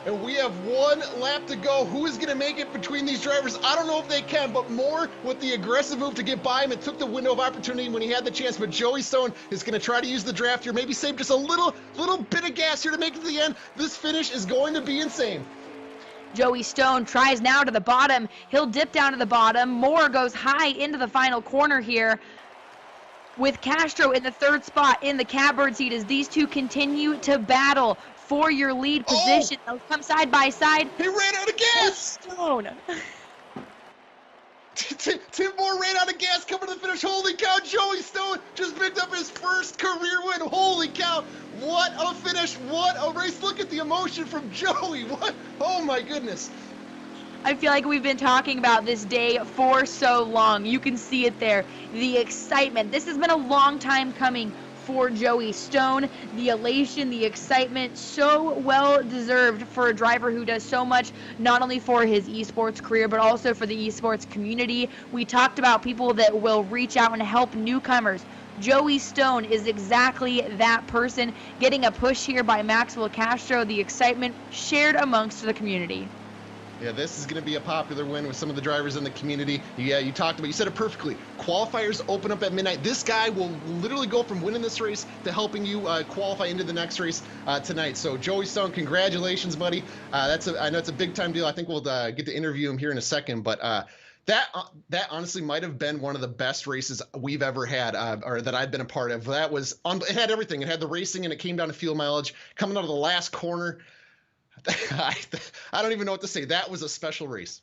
And we have 1 lap to go. Who is going to make it between these drivers? I don't know if they can, but Moore with the aggressive move to get by him. It took the window of opportunity when he had the chance, but Joey Stone is going to try to use the draft here, maybe save just a little bit of gas here to make it to the end. This finish is going to be insane. Joey Stone tries now to the bottom. He'll dip down to the bottom. Moore goes high into the final corner here, with Castro in the 3rd spot in the catbird seat as these two continue to battle for your lead position. They'll come side by side. He ran out of gas! Stone. Tim Moore ran out of gas coming to the finish. Holy cow, Joey Stone just picked up his first career win. Holy cow, what a finish, what a race. Look at the emotion from Joey. What? Oh my goodness. I feel like we've been talking about this day for so long. You can see it there, the excitement. This has been a long time coming for Joey Stone. The elation, the excitement, so well deserved for a driver who does so much, not only for his esports career, but also for the esports community. We talked about people that will reach out and help newcomers. Joey Stone is exactly that person, getting a push here by Maxwell Castro, the excitement shared amongst the community. Yeah, this is going to be a popular win with some of the drivers in the community. Yeah, you said it perfectly. Qualifiers open up at midnight. This guy will literally go from winning this race to helping you qualify into the next race tonight. So Joey Stone, congratulations, buddy. I know it's a big time deal. I think we'll get to interview him here in a second, but that honestly might have been one of the best races we've ever had, or that I've been a part of. It had everything. It had the racing, and it came down to fuel mileage. Coming out of the last corner, I don't even know what to say. That was a special race.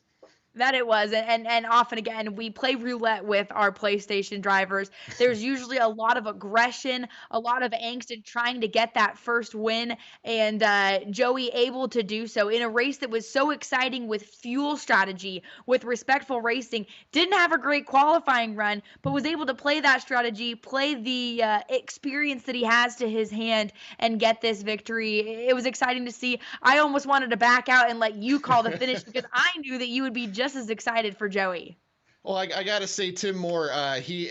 That it was, and often again, we play roulette with our PlayStation drivers. There's usually a lot of aggression, a lot of angst in trying to get that first win, and Joey able to do so in a race that was so exciting with fuel strategy, with respectful racing. Didn't have a great qualifying run, but was able to play that strategy, play the experience that he has to his hand, and get this victory. It was exciting to see. I almost wanted to back out and let you call the finish because I knew that you would be just as excited for Joey. Well, I got to say, Tim Moore, he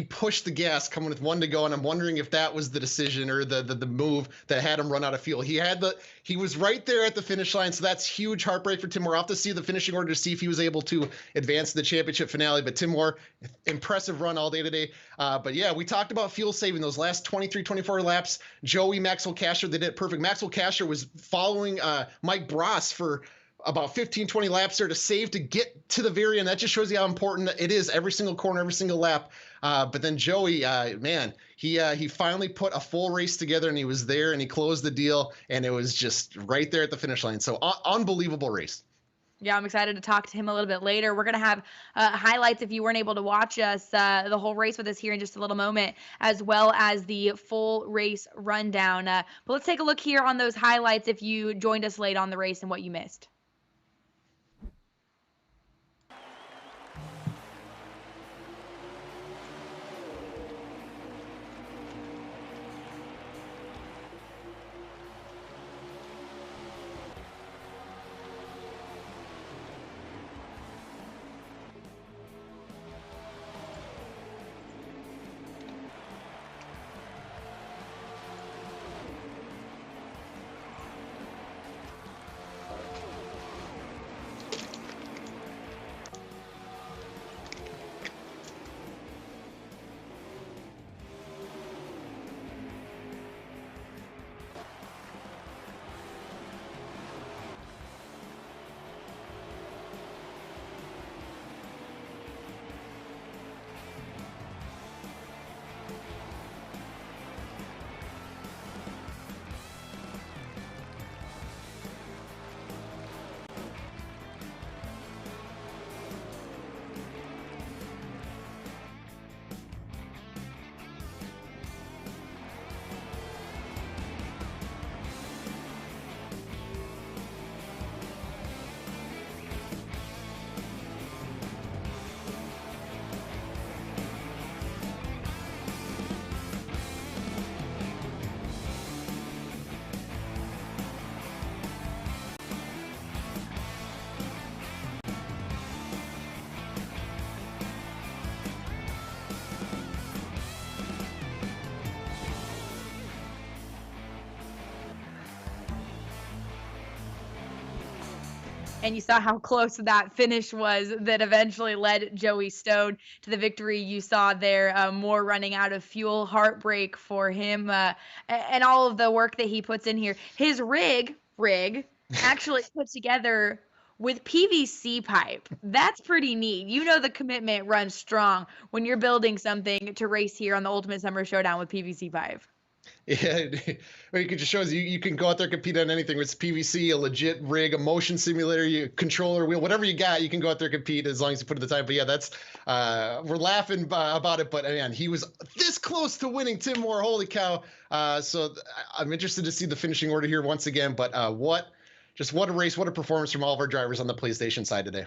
pushed the gas coming with 1 to go, and I'm wondering if that was the decision or the move that had him run out of fuel. He was right there at the finish line, so that's huge heartbreak for Tim Moore. I'll have to see the finishing order to see if he was able to advance to the championship finale. But Tim Moore, impressive run all day today. But yeah, we talked about fuel saving those last 23, 24 laps. Joey, Maxwell Castro, they did it perfect. Maxwell Castro was following Mike Bross for about 15, 20 laps there to save to get to the very end. That just shows you how important it is every single corner, every single lap. But then Joey, man, he finally put a full race together, and he was there, and he closed the deal, and it was just right there at the finish line. So unbelievable race. Yeah, I'm excited to talk to him a little bit later. We're going to have highlights if you weren't able to watch us, the whole race with us here in just a little moment, as well as the full race rundown. But let's take a look here on those highlights if you joined us late on the race and what you missed. And you saw how close that finish was that eventually led Joey Stone to the victory. You saw there more running out of fuel, heartbreak for him, and all of the work that he puts in here. His rig actually put together with PVC pipe. That's pretty neat. You know the commitment runs strong when you're building something to race here on the Ultimate Summer Showdown with PVC pipe. Yeah, it just shows you can go out there and compete on anything. It's PVC, a legit rig, a motion simulator, controller wheel, whatever you got, you can go out there and compete as long as you put in the time. But yeah, that's we're laughing about it. But man, he was this close to winning, Tim Moore. Holy cow! So I'm interested to see the finishing order here once again. But what a race, what a performance from all of our drivers on the PlayStation side today.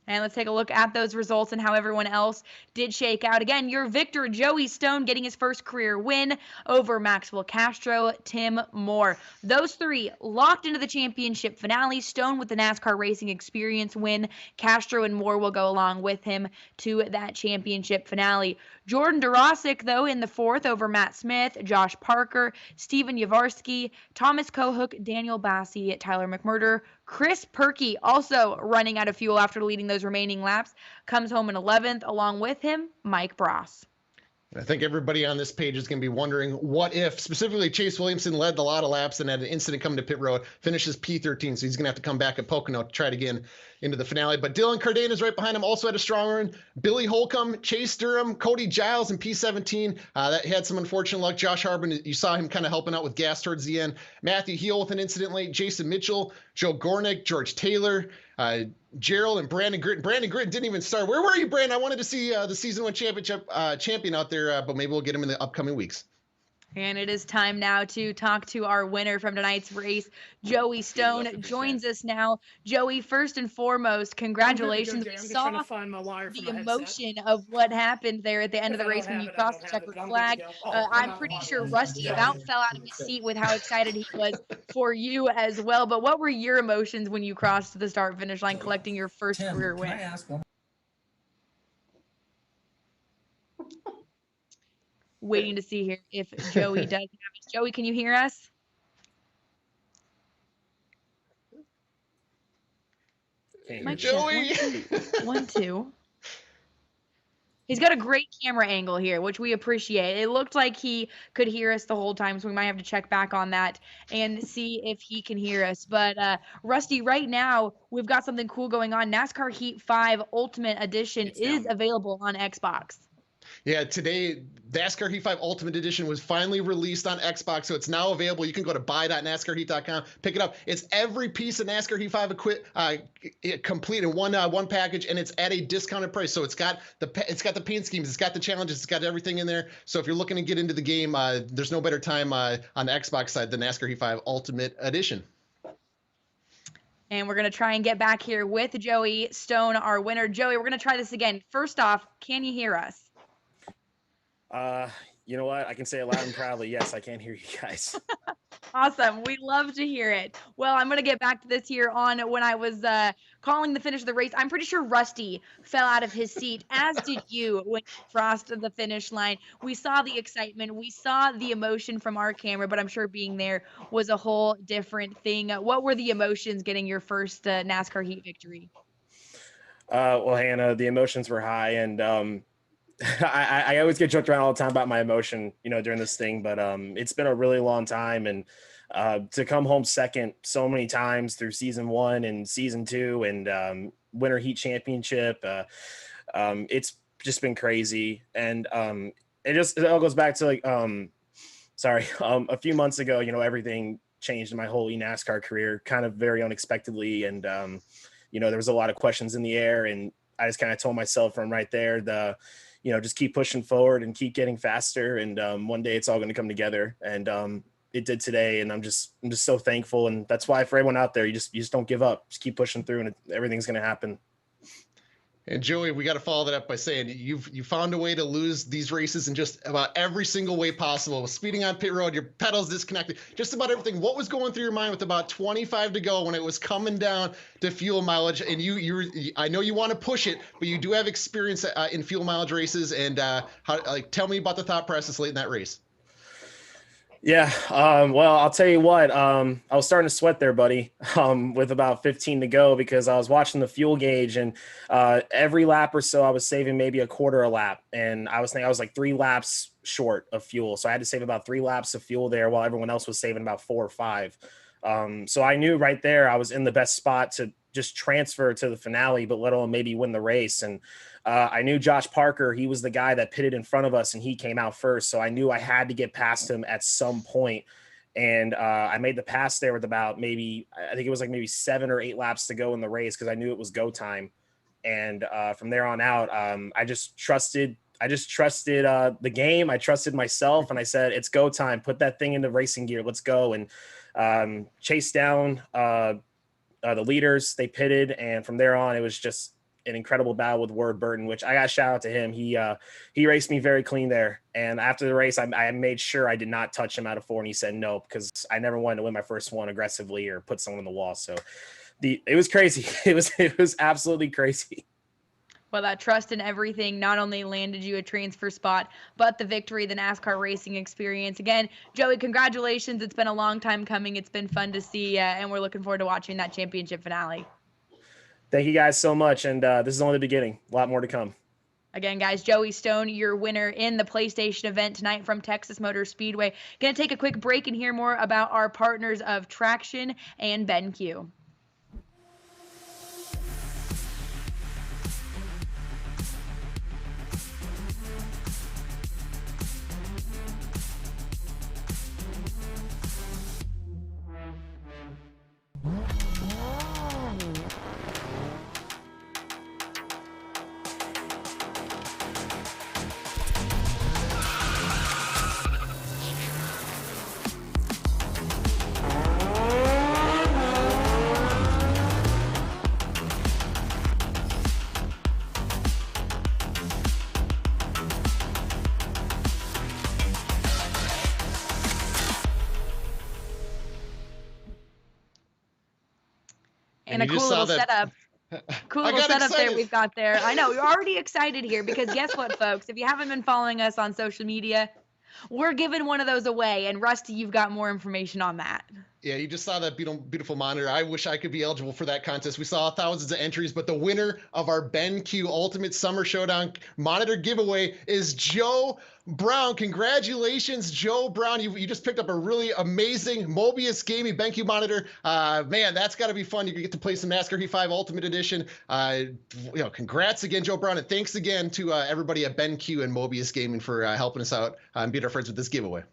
And let's take a look at those results and how everyone else did shake out. Again, your victor, Joey Stone, getting his first career win over Maxwell Castro, Tim Moore. Those three locked into the championship finale. Stone with the NASCAR racing experience win. Castro and Moore will go along with him to that championship finale. Jordan Durasic, though, in the fourth over Matt Smith, Josh Parker, Steven Yavarski, Thomas Kohook, Daniel Bassi, Tyler McMurder, Chris Perkey, also running out of fuel after leading those remaining laps, comes home in 11th. Along with him, Mike Bross. I think everybody on this page is going to be wondering what if, specifically Chase Williamson led a lot of laps and had an incident coming to pit road, finishes P13, so he's going to have to come back at Pocono to try it again into the finale. But Dylan Cardenas right behind him also had a strong run. Billy Holcomb, Chase Durham, Cody Giles in P17. That had some unfortunate luck. Josh Harbin, you saw him kind of helping out with gas towards the end. Matthew Heel with an incident late. Jason Mitchell, Joe Gornick, George Taylor, Gerald and Brandon Gritton. Brandon Gritton didn't even start. Where were you, Brandon? I wanted to see the season one championship champion out there, but maybe we'll get him in the upcoming weeks. And it is time now to talk to our winner from tonight's race. Joey Stone joins us now. Joey, first and foremost, congratulations. We saw the emotion of what happened there at the end of the race when you crossed the checkered flag. I'm pretty sure Rusty about fell out of his seat with how excited he was for you as well. But what were your emotions when you crossed the start-finish line, collecting your first career win? Waiting to see here if Joey does have us. Joey, can you hear us? Joey! 1, 2. He's got a great camera angle here, which we appreciate. It looked like he could hear us the whole time, so we might have to check back on that and see if he can hear us. But Rusty, right now, we've got something cool going on. NASCAR Heat 5 Ultimate Edition is available on Xbox. Yeah, today, NASCAR Heat 5 Ultimate Edition was finally released on Xbox, so it's now available. You can go to buy.nascarheat.com, pick it up. It's every piece of NASCAR Heat 5 complete in one package, and it's at a discounted price. So it's got the paint schemes, it's got the challenges, it's got everything in there. So if you're looking to get into the game, there's no better time on the Xbox side than NASCAR Heat 5 Ultimate Edition. And we're going to try and get back here with Joey Stone, our winner. Joey, we're going to try this again. First off, can you hear us? You know what? I can say it loud and proudly. Yes, I can hear you guys. Awesome. We love to hear it. Well, I'm going to get back to this here on when I was calling the finish of the race. I'm pretty sure Rusty fell out of his seat, as did you when you crossed the finish line. We saw the excitement. We saw the emotion from our camera, but I'm sure being there was a whole different thing. What were the emotions getting your first NASCAR Heat victory? Well, Hannah, the emotions were high, and I always get joked around all the time about my emotion, during this thing, but it's been a really long time, and to come home second so many times through season 1 and season 2 and Winter Heat Championship, it's just been crazy. And it all goes back to a few months ago, everything changed in my whole NASCAR career, kind of very unexpectedly, and there was a lot of questions in the air, and I just kind of told myself from right there, just keep pushing forward and keep getting faster. And one day it's all going to come together. And it did today. And I'm just so thankful. And that's why for everyone out there, you just don't give up. Just keep pushing through, and everything's going to happen. And Joey, we got to follow that up by saying you found a way to lose these races in just about every single way possible. Speeding on pit road, your pedals disconnected, just about everything. What was going through your mind with about 25 to go when it was coming down to fuel mileage? And I know you want to push it, but you do have experience in fuel mileage races. And tell me about the thought process late in that race. Yeah. Well, I'll tell you what, I was starting to sweat there, buddy, with about 15 to go, because I was watching the fuel gauge, and every lap or so I was saving maybe a quarter a lap. And I was like 3 laps short of fuel. So I had to save about 3 laps of fuel there while everyone else was saving about 4 or 5. So I knew right there I was in the best spot to just transfer to the finale, but let alone maybe win the race. And I knew Josh Parker, he was the guy that pitted in front of us, and he came out first. So I knew I had to get past him at some point. And I made the pass there with about maybe 7 or 8 laps to go in the race, because I knew it was go time. And from there on out, I just trusted the game. I trusted myself, and I said, it's go time. Put that thing into racing gear. Let's go. And chase down the leaders. They pitted, and from there on, it was just an incredible battle with Ward Burton, which I got to shout out to him. He raced me very clean there. And after the race, I made sure I did not touch him out of 4, and he said no, because I never wanted to win my first one aggressively or put someone on the wall. So it was crazy. It was absolutely crazy. Well, that trust in everything not only landed you a transfer spot, but the victory, the NASCAR racing experience. Again, Joey, congratulations. It's been a long time coming. It's been fun to see, and we're looking forward to watching that championship finale. Thank you guys so much, and this is only the beginning. A lot more to come. Again, guys, Joey Stone, your winner in the PlayStation event tonight from Texas Motor Speedway. Going to take a quick break and hear more about our partners of Traxion and BenQ. And a cool little setup. Cool little setup there we've got there. I know, you're already excited here because guess what, folks? If you haven't been following us on social media, we're giving one of those away. And Rusty, you've got more information on that. Yeah, you just saw that beautiful monitor. I wish I could be eligible for that contest. We saw thousands of entries, but the winner of our BenQ Ultimate Summer Showdown monitor giveaway is Joe Brown. Congratulations, Joe Brown. You just picked up a really amazing Mobius Gaming BenQ monitor. Man, that's got to be fun. You get to play some NASCAR Heat 5 Ultimate Edition. Congrats again, Joe Brown, and thanks again to everybody at BenQ and Mobius Gaming for helping us out and being our friends with this giveaway.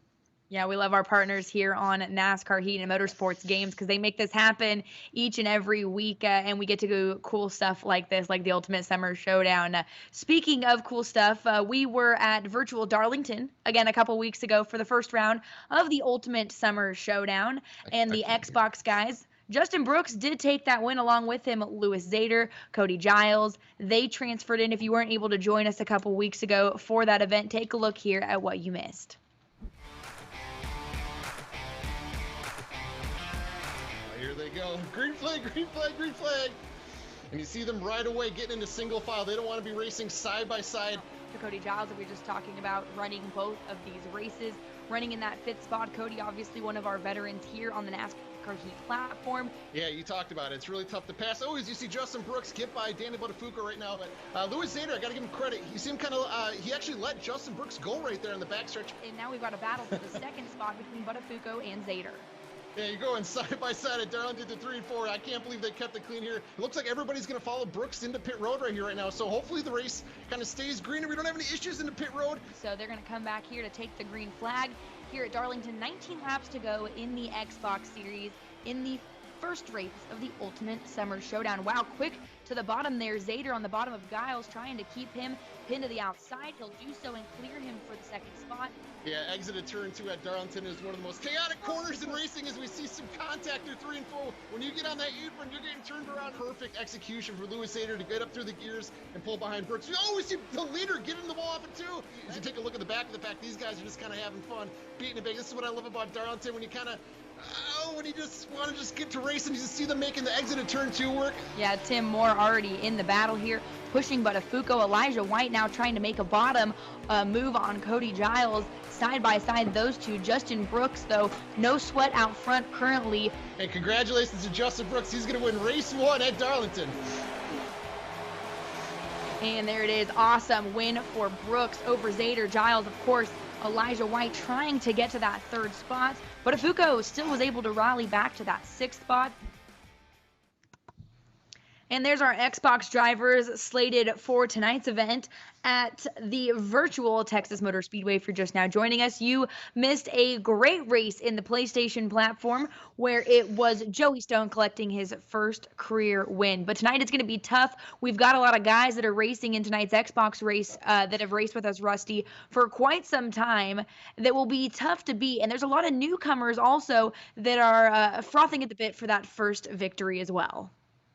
Yeah, we love our partners here on NASCAR Heat and Motorsports Games because they make this happen each and every week, and we get to do cool stuff like this, like the Ultimate Summer Showdown. Speaking of cool stuff, we were at Virtual Darlington, again, a couple weeks ago for the first round of the Ultimate Summer Showdown, and the Xbox guys, Justin Brooks did take that win along with him, Lewis Zader, Cody Giles. They transferred in. If you weren't able to join us a couple weeks ago for that event, take a look here at what you missed. Here they go. Green flag, green flag, green flag. And you see them right away getting into single file. They don't want to be racing side by side. To Cody Giles that we were just talking about, running both of these races, running in that 5th spot. Cody, obviously one of our veterans here on the NASCAR Heat platform. Yeah, you talked about it. It's really tough to pass. Oh, as you see Justin Brooks get by Danny Botafuca right now. But Lewis Zader, I got to give him credit. You see him kind of, he actually let Justin Brooks go right there in the backstretch. And now we've got a battle for the 2nd spot between Botafuca and Zader. Yeah, you're going side by side at Darlington to 3 and 4. I can't believe they kept it clean here. It looks like everybody's going to follow Brooks into pit road right here right now. So hopefully the race kind of stays green and we don't have any issues into pit road. So they're going to come back here to take the green flag here at Darlington. 19 laps to go in the Xbox Series in the first race of the Ultimate Summer Showdown. Wow, quick to the bottom there. Zader on the bottom of Giles trying to keep him pinned to the outside. He'll do so and clear him for the 2nd spot. Yeah, exit of turn 2 at Darlington is one of the most chaotic corners in racing as we see some contact through 3 and 4. When you get on that apron, you're getting turned around. Perfect execution for Lewis Zader to get up through the gears and pull behind Brooks. We always see the leader getting the ball off it too. As you take a look at the back of the pack, these guys are just kind of having fun, beating it big. This is what I love about Darlington, when you kind of when you just want to just get to racing, you just see them making the exit of turn 2 work. Yeah, Tim Moore already in the battle here, pushing Botafuca. Elijah White now trying to make a bottom move on Cody Giles. Side by side, those two. Justin Brooks, though, no sweat out front currently. And congratulations to Justin Brooks. He's going to win race 1 at Darlington. And there it is. Awesome win for Brooks over Zader. Giles, of course, Elijah White trying to get to that 3rd spot. But Botafuca still was able to rally back to that 6th spot. And there's our Xbox drivers slated for tonight's event at the virtual Texas Motor Speedway. If you're just now joining us, you missed a great race in the PlayStation platform where it was Joey Stone collecting his first career win. But tonight it's going to be tough. We've got a lot of guys that are racing in tonight's Xbox race that have raced with us, Rusty, for quite some time that will be tough to beat. And there's a lot of newcomers also that are frothing at the bit for that first victory as well.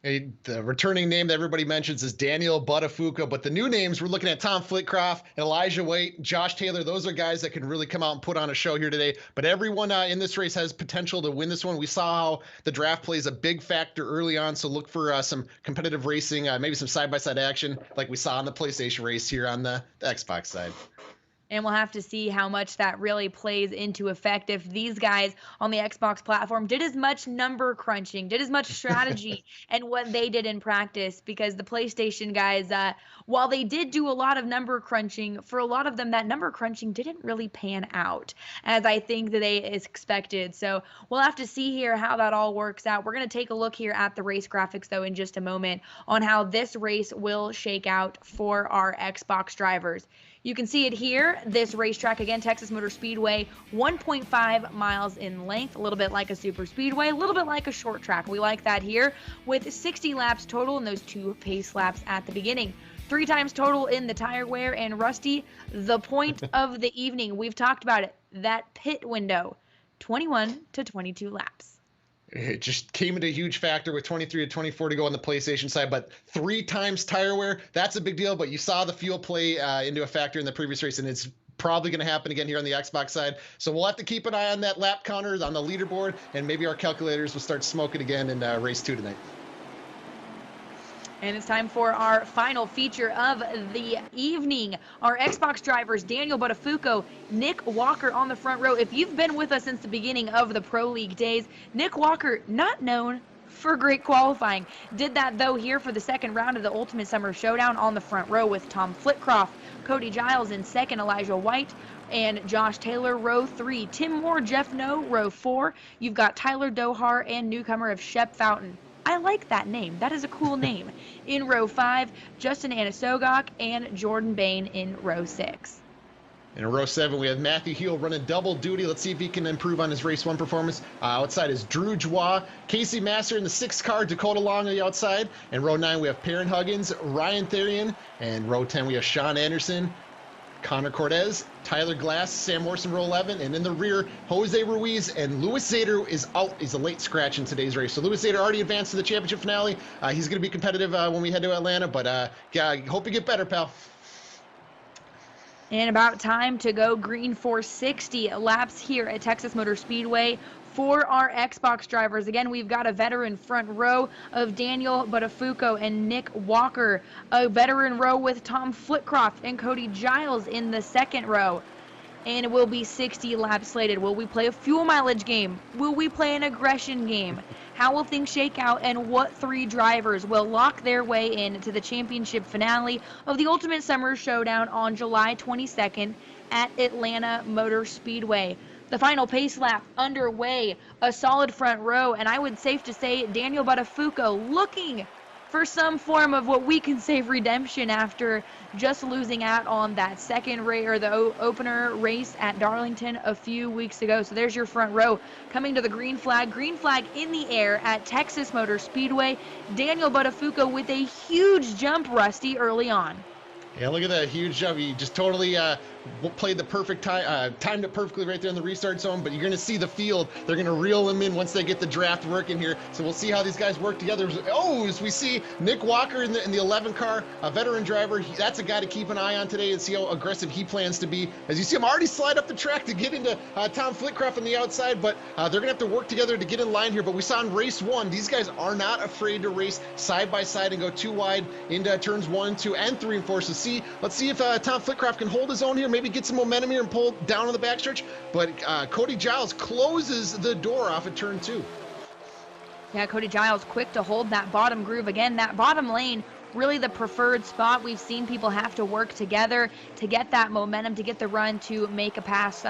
The returning name that everybody mentions is Daniel Buttafuoco, but the new names, we're looking at Tom Flitcroft, Elijah White, Josh Taylor. Those are guys that can really come out and put on a show here today. But everyone in this race has potential to win this one. We saw how the draft plays a big factor early on, so look for some competitive racing, maybe some side-by-side action like we saw in the PlayStation race here on the Xbox side. And we'll have to see how much that really plays into effect if these guys on the Xbox platform did as much number crunching, did as much strategy and what they did in practice, because the PlayStation guys, while they did do a lot of number crunching, for a lot of them, that number crunching didn't really pan out as I think that they expected. So we'll have to see here how that all works out. We're going to take a look here at the race graphics, though, in just a moment on how this race will shake out for our Xbox drivers. You can see it here, this racetrack, again, Texas Motor Speedway, 1.5 miles in length, a little bit like a super speedway, a little bit like a short track. We like that here, with 60 laps total and those 2 pace laps at the beginning. 3 times total in the tire wear. And Rusty, the point of the evening, we've talked about it, that pit window, 21 to 22 laps. It just came into a huge factor with 23 to 24 to go on the PlayStation side, but 3 times tire wear, that's a big deal. But you saw the fuel play into a factor in the previous race, and it's probably going to happen again here on the Xbox side. So we'll have to keep an eye on that lap counter on the leaderboard, and maybe our calculators will start smoking again in race 2 tonight. And it's time for our final feature of the evening. Our Xbox drivers, Daniel Buttafuoco, Nick Walker on the front row. If you've been with us since the beginning of the Pro League days, Nick Walker, not known for great qualifying. Did that, though, here for the second round of the Ultimate Summer Showdown on the front row with Tom Flitcroft, Cody Giles in second, Elijah White, and Josh Taylor, row 3. Tim Moore, Jeff No, row 4. You've got Tyler Dohar and newcomer of Shep Fountain. I like that name. That is a cool name. In row 5, Justin Anasogok and Jordan Bain in row 6. In row 7, we have Matthew Heel running double duty. Let's see if he can improve on his race 1 performance. Outside is Drew Joie, Casey Master in the 6th car, Dakota Long on the outside. In row 9, we have Perrin Huggins, Ryan Therian. And row 10, we have Sean Anderson, Connor Cortez, Tyler Glass, Sam Morrison, row 11. And in the rear, Jose Ruiz and Luis Zader is out. He's a late scratch in today's race. So Luis Zader already advanced to the championship finale. He's going to be competitive when we head to Atlanta. But yeah, hope you get better, pal. And about time to go green for 60 laps here at Texas Motor Speedway for our Xbox drivers. Again, we've got a veteran front row of Daniel Buttafuoco and Nick Walker, a veteran row with Tom Flitcroft and Cody Giles in the second row. And it will be 60 laps slated. Will we play a fuel mileage game? Will we play an aggression game? How will things shake out, and what 3 drivers will lock their way in to the championship finale of the Ultimate Summer Showdown on July 22nd at Atlanta Motor Speedway? The final pace lap underway, a solid front row, and I would safe to say Daniel Buttafuoco looking for some form of what we can say redemption after just losing out on that second race, or the opener race at Darlington a few weeks ago. So there's your front row coming to the green flag in the air at Texas Motor Speedway. Daniel Buttafuoco with a huge jump, Rusty, early on. Yeah, look at that huge jump. He just totally played the perfect time, timed it perfectly right there in the restart zone. But you're going to see the field. They're going to reel him in once they get the draft working here. So we'll see how these guys work together. Oh, as we see Nick Walker in the 11 car, a veteran driver. That's a guy to keep an eye on today and see how aggressive he plans to be. As you see him already slide up the track to get into Tom Flitcroft on the outside. But they're going to have to work together to get in line here. But we saw in race 1, these guys are not afraid to race side by side and go too wide into turns 1, 2, and 3 and 4. So let's see if Tom Flitcroft can hold his own here, maybe get some momentum here and pull down on the backstretch. But Cody Giles closes the door off at turn 2. Yeah, Cody Giles quick to hold that bottom groove. Again, that bottom lane, really the preferred spot. We've seen people have to work together to get that momentum, to get the run, to make a pass,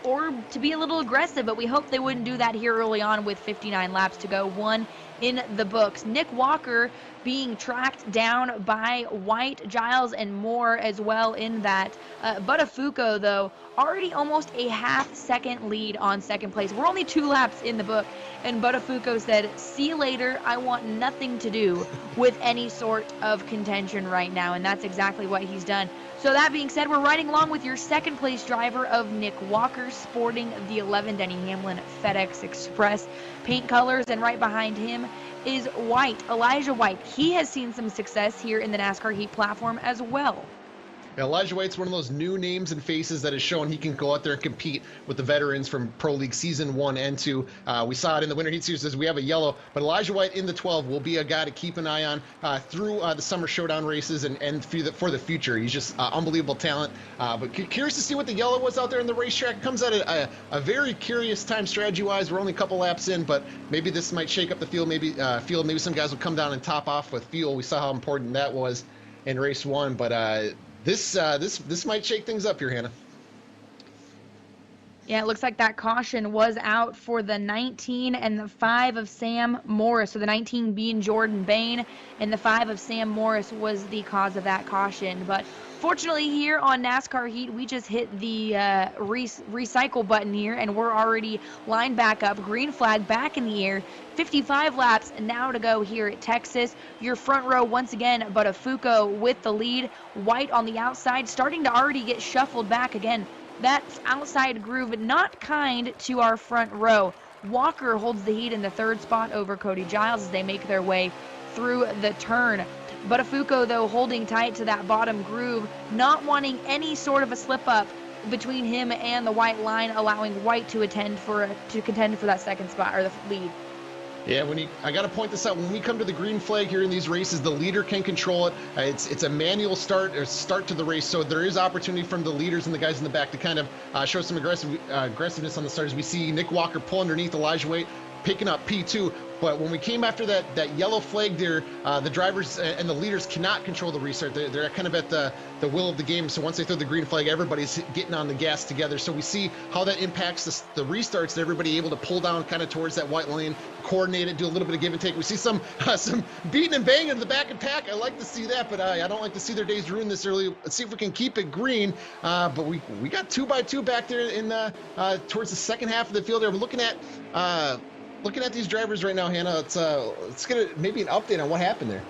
or to be a little aggressive, but we hope they wouldn't do that here early on with 59 laps to go, 1 in the books. Nick Walker being tracked down by White, Giles, and Moore as well in that. Buttafuoco, though, already almost a half-second lead on second place. We're only 2 laps in the book, and Buttafuoco said, "See you later. I want nothing to do with any sort of contention right now," and that's exactly what he's done. So that being said, we're riding along with your second place driver of Nick Walker, sporting the 11 Denny Hamlin FedEx Express paint colors, and right behind him is Elijah White. He has seen some success here in the NASCAR Heat platform as well. Yeah, Elijah White's one of those new names and faces that has shown he can go out there and compete with the veterans from Pro League Season 1 and 2. We saw it in the Winter Heat Series as we have a yellow, but Elijah White in the 12 will be a guy to keep an eye on through the Summer Showdown races and for the future. He's just unbelievable talent. But curious to see what the yellow was out there in the racetrack. Comes at a very curious time strategy-wise. We're only a couple laps in, but maybe this might shake up the field. Maybe some guys will come down and top off with fuel. We saw how important that was in race 1, but this might shake things up here, Hannah. Yeah, it looks like that caution was out for the 19 and the 5 of Sam Morris. So the 19 being Jordan Bain, and the 5 of Sam Morris was the cause of that caution. But fortunately here on NASCAR Heat, we just hit the recycle button here, and we're already lined back up. Green flag back in the air. 55 laps now to go here at Texas. Your front row once again, but Fuco with the lead. White on the outside, starting to already get shuffled back again. That's outside groove, not kind to our front row. Walker holds the heat in the 3rd spot over Cody Giles as they make their way through the turn. Buttafuoco, though, holding tight to that bottom groove, not wanting any sort of a slip-up between him and the white line, allowing White to contend for that 2nd spot, or the lead. Yeah, I got to point this out. When we come to the green flag here in these races, the leader can control it. It's a manual start to the race, so there is opportunity from the leaders and the guys in the back to kind of show some aggressiveness on the start. As we see Nick Walker pull underneath Elijah White, picking up P2. But when we came after that yellow flag there, the drivers and the leaders cannot control the restart. They're kind of at the will of the game. So once they throw the green flag, everybody's getting on the gas together. So we see how that impacts the restarts, and everybody able to pull down kind of towards that white lane, coordinate it, do a little bit of give and take. We see some beating and banging in the back and pack. I like to see that, but I don't like to see their days ruined this early. Let's see if we can keep it green. But we got 2x2 back there in towards the second half of the field there. We're looking at these drivers right now, Hannah. Let's get maybe an update on what happened there.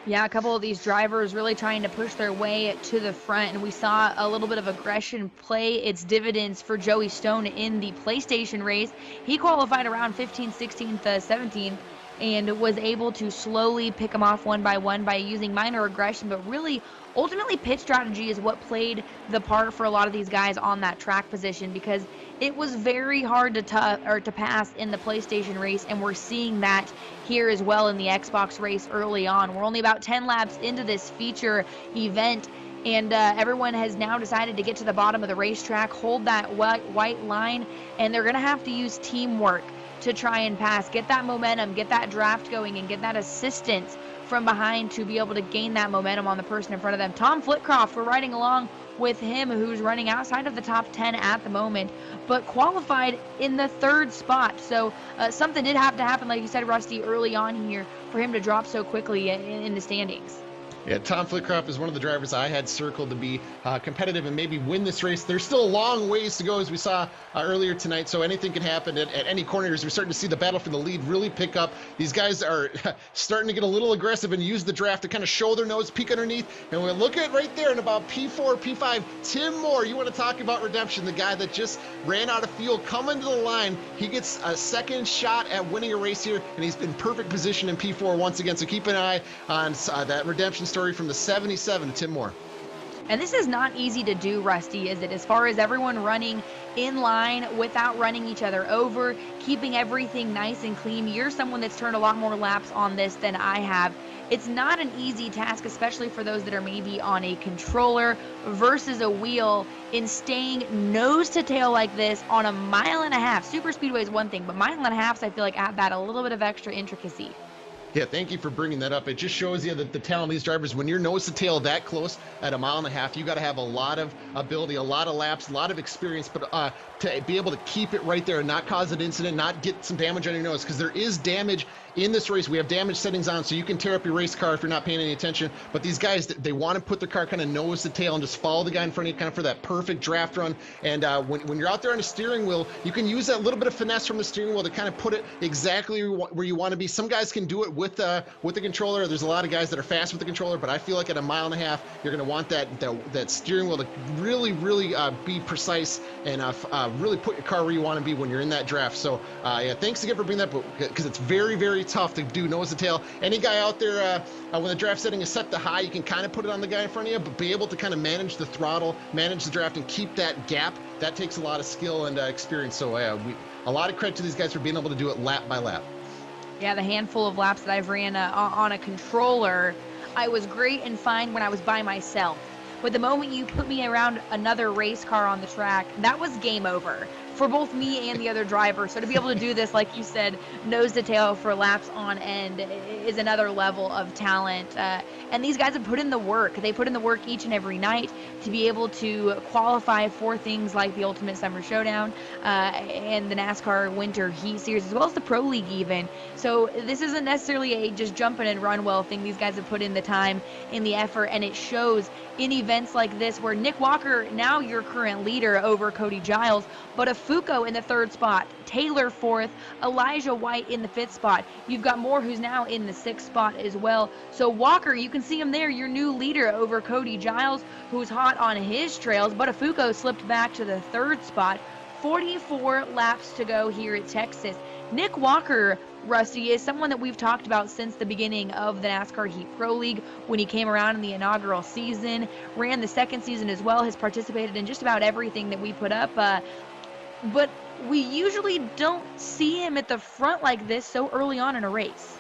Yeah, a couple of these drivers really trying to push their way to the front, and we saw a little bit of aggression play its dividends for Joey Stone in the PlayStation race. He qualified around 15th, 16th, 17th, and was able to slowly pick them off one by one by using minor aggression, but really ultimately pit strategy is what played the part for a lot of these guys on that track position, because it was very hard to pass in the PlayStation race, and we're seeing that here as well in the Xbox race early on. We're only about 10 laps into this feature event, and everyone has now decided to get to the bottom of the racetrack, hold that white line, and they're going to have to use teamwork to try and pass, get that momentum, get that draft going, and get that assistance from behind to be able to gain that momentum on the person in front of them. Tom Flitcroft, we're riding along with him, who's running outside of the top 10 at the moment, but qualified in the 3rd spot. So something did have to happen, like you said, Rusty, early on here for him to drop so quickly in the standings. Yeah, Tom Flitcroft is one of the drivers I had circled to be competitive and maybe win this race. There's still a long ways to go, as we saw earlier tonight, so anything can happen at any corner. As we're starting to see the battle for the lead really pick up. These guys are starting to get a little aggressive and use the draft to kind of show their nose, peek underneath. And we'll look at right there in about P4, P5, Tim Moore. You want to talk about redemption, the guy that just ran out of fuel, coming to the line. He gets a second shot at winning a race here, and he's been perfect position in P4 once again. So keep an eye on that redemption story from the 77 to Tim Moore. And this is not easy to do, Rusty, is it? As far as everyone running in line without running each other over, keeping everything nice and clean. You're someone that's turned a lot more laps on this than I have. It's not an easy task, especially for those that are maybe on a controller versus a wheel, in staying nose to tail like this on a 1.5 miles. Super Speedway is one thing, but 1.5 miles, I feel like, add that a little bit of extra intricacy. Yeah, thank you for bringing that up. It just shows you that the talent of these drivers, when you're nose to tail that close at 1.5 miles, you got to have a lot of ability, a lot of laps, a lot of experience, but to be able to keep it right there and not cause an incident, not get some damage on your nose, because there is damage in this race. We have damage settings on, so you can tear up your race car if you're not paying any attention. But these guys, they want to put their car kind of nose to tail and just follow the guy in front of you, kind of for that perfect draft run. And when you're out there on a steering wheel, you can use that little bit of finesse from the steering wheel to kind of put it exactly where you want to be. Some guys can do it with with the controller. There's a lot of guys that are fast with the controller, but I feel like at 1.5 miles, you're going to want that steering wheel to really be precise and really put your car where you want to be when you're in that draft. So yeah, thanks again for bringing that, because it's very tough to do nose to tail. Any guy out there, when the draft setting is set to high, you can kind of put it on the guy in front of you, but be able to kind of manage the throttle, manage the draft, and keep that gap. That takes a lot of skill and experience. So a lot of credit to these guys for being able to do it lap by lap. Yeah, the handful of laps that I've ran on a controller, I was great and fine when I was by myself. But the moment you put me around another race car on the track, that was game over for both me and the other driver. So to be able to do this, like you said, nose to tail for laps on end is another level of talent. And these guys have put in the work. They put in the work each and every night to be able to qualify for things like the Ultimate Summer Showdown and the NASCAR Winter Heat Series, as well as the Pro League even. So this isn't necessarily a just jump in and run well thing. These guys have put in the time, in the effort, and it shows in events like this where Nick Walker, now your current leader over Cody Giles, but a Fuco in the 3rd spot, Taylor 4th, Elijah White in the 5th spot. You've got Moore, who's now in the 6th spot as well. So Walker, you can see him there, your new leader over Cody Giles, who's hot on his trails, but a Fuco slipped back to the 3rd spot. 44 laps to go here at Texas. Nick Walker, Rusty, is someone that we've talked about since the beginning of the NASCAR Heat Pro League when he came around in the inaugural season, ran the 2nd season as well, has participated in just about everything that we put up. But we usually don't see him at the front like this so early on in a race.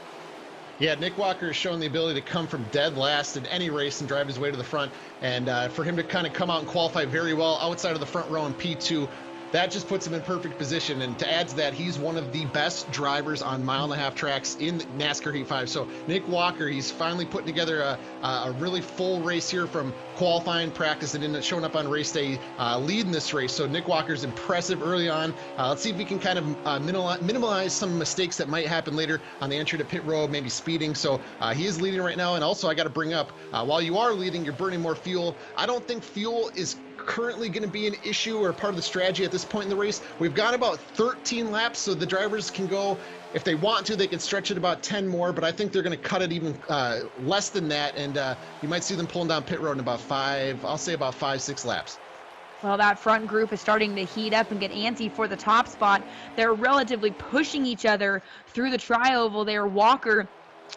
Yeah, Nick Walker has shown the ability to come from dead last in any race and drive his way to the front. And for him to kind of come out and qualify very well outside of the front row in P2, that just puts him in perfect position. And to add to that, he's one of the best drivers on 1.5 mile tracks in NASCAR Heat 5. So Nick Walker, he's finally putting together a really full race here from qualifying, practice, and then showing up on race day, leading this race. So Nick Walker's impressive early on. Let's see if we can kind of minimize some mistakes that might happen later on the entry to pit road, maybe speeding. So he is leading right now. And also I got to bring up, while you are leading, you're burning more fuel. I don't think fuel is currently going to be an issue or part of the strategy at this point in the race. We've got about 13 laps, so the drivers can go, if they want to, they can stretch it about 10 more, but I think they're going to cut it even less than that, and you might see them pulling down pit road in about 5-6 laps. Well, that front group is starting to heat up and get antsy for the top spot. They're relatively pushing each other through the tri-oval there. Walker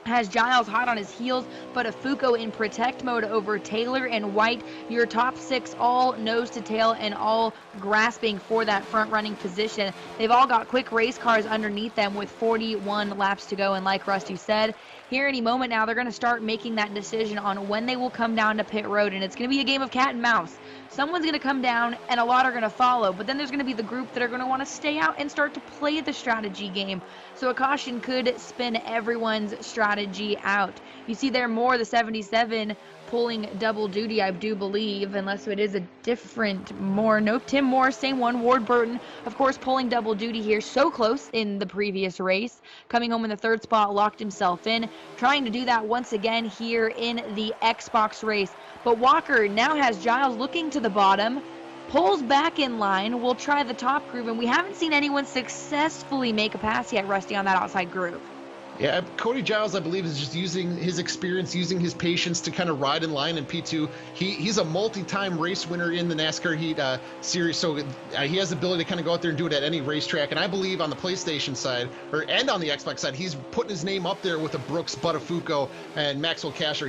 has Giles hot on his heels, but a Fuco in protect mode over Taylor and White. Your top 6 all nose to tail and all grasping for that front running position. They've all got quick race cars underneath them with 41 laps to go. And like Rusty said, here any moment now, they're going to start making that decision on when they will come down to pit road. And it's going to be a game of cat and mouse. Someone's going to come down and a lot are going to follow, but then there's going to be the group that are going to want to stay out and start to play the strategy game. So a caution could spin everyone's strategy out. You see there Moore, the 77, pulling double duty, I do believe, unless it is a different Moore. Nope, Tim Moore, same one. Ward Burton, of course, pulling double duty here. So close in the previous race. Coming home in the 3rd spot, locked himself in. Trying to do that once again here in the Xbox race. But Walker now has Giles looking to the bottom. Pulls back in line. We'll try the top groove, and we haven't seen anyone successfully make a pass yet, Rusty, on that outside groove. Yeah, Cody Giles, I believe, is just using his experience, using his patience to kind of ride in line in P2. He's a multi-time race winner in the NASCAR Heat series, so he has the ability to kind of go out there and do it at any racetrack. And I believe on the PlayStation side, and on the Xbox side, he's putting his name up there with a Brooks, Buttafuoco, and Maxwell Casher.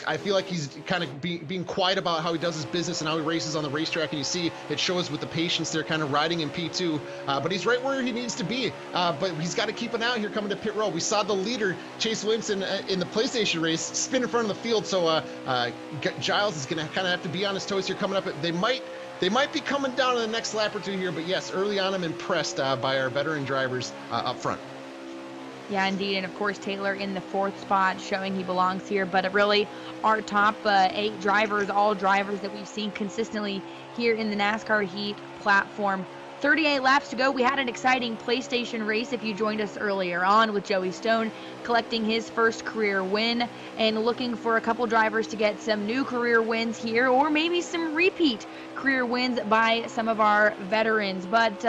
I feel like he's kind of being quiet about how he does his business and how he races on the racetrack, and you see it shows with the patience they're kind of riding in P2. But he's right where he needs to be. But he's got to keep an eye out here coming to pit road. We saw the leader, Chase Williamson, in the PlayStation race spin in front of the field. So Giles is going to kind of have to be on his toes here coming up. They might be coming down in the next lap or two here. But yes, early on, I'm impressed by our veteran drivers up front. Yeah, indeed. And of course, Taylor in the 4th spot, showing he belongs here. But really, our top 8 drivers, all drivers that we've seen consistently here in the NASCAR Heat platform 38 laps to go. We had an exciting PlayStation race if you joined us earlier on with Joey Stone collecting his first career win and looking for a couple drivers to get some new career wins here or maybe some repeat career wins by some of our veterans. But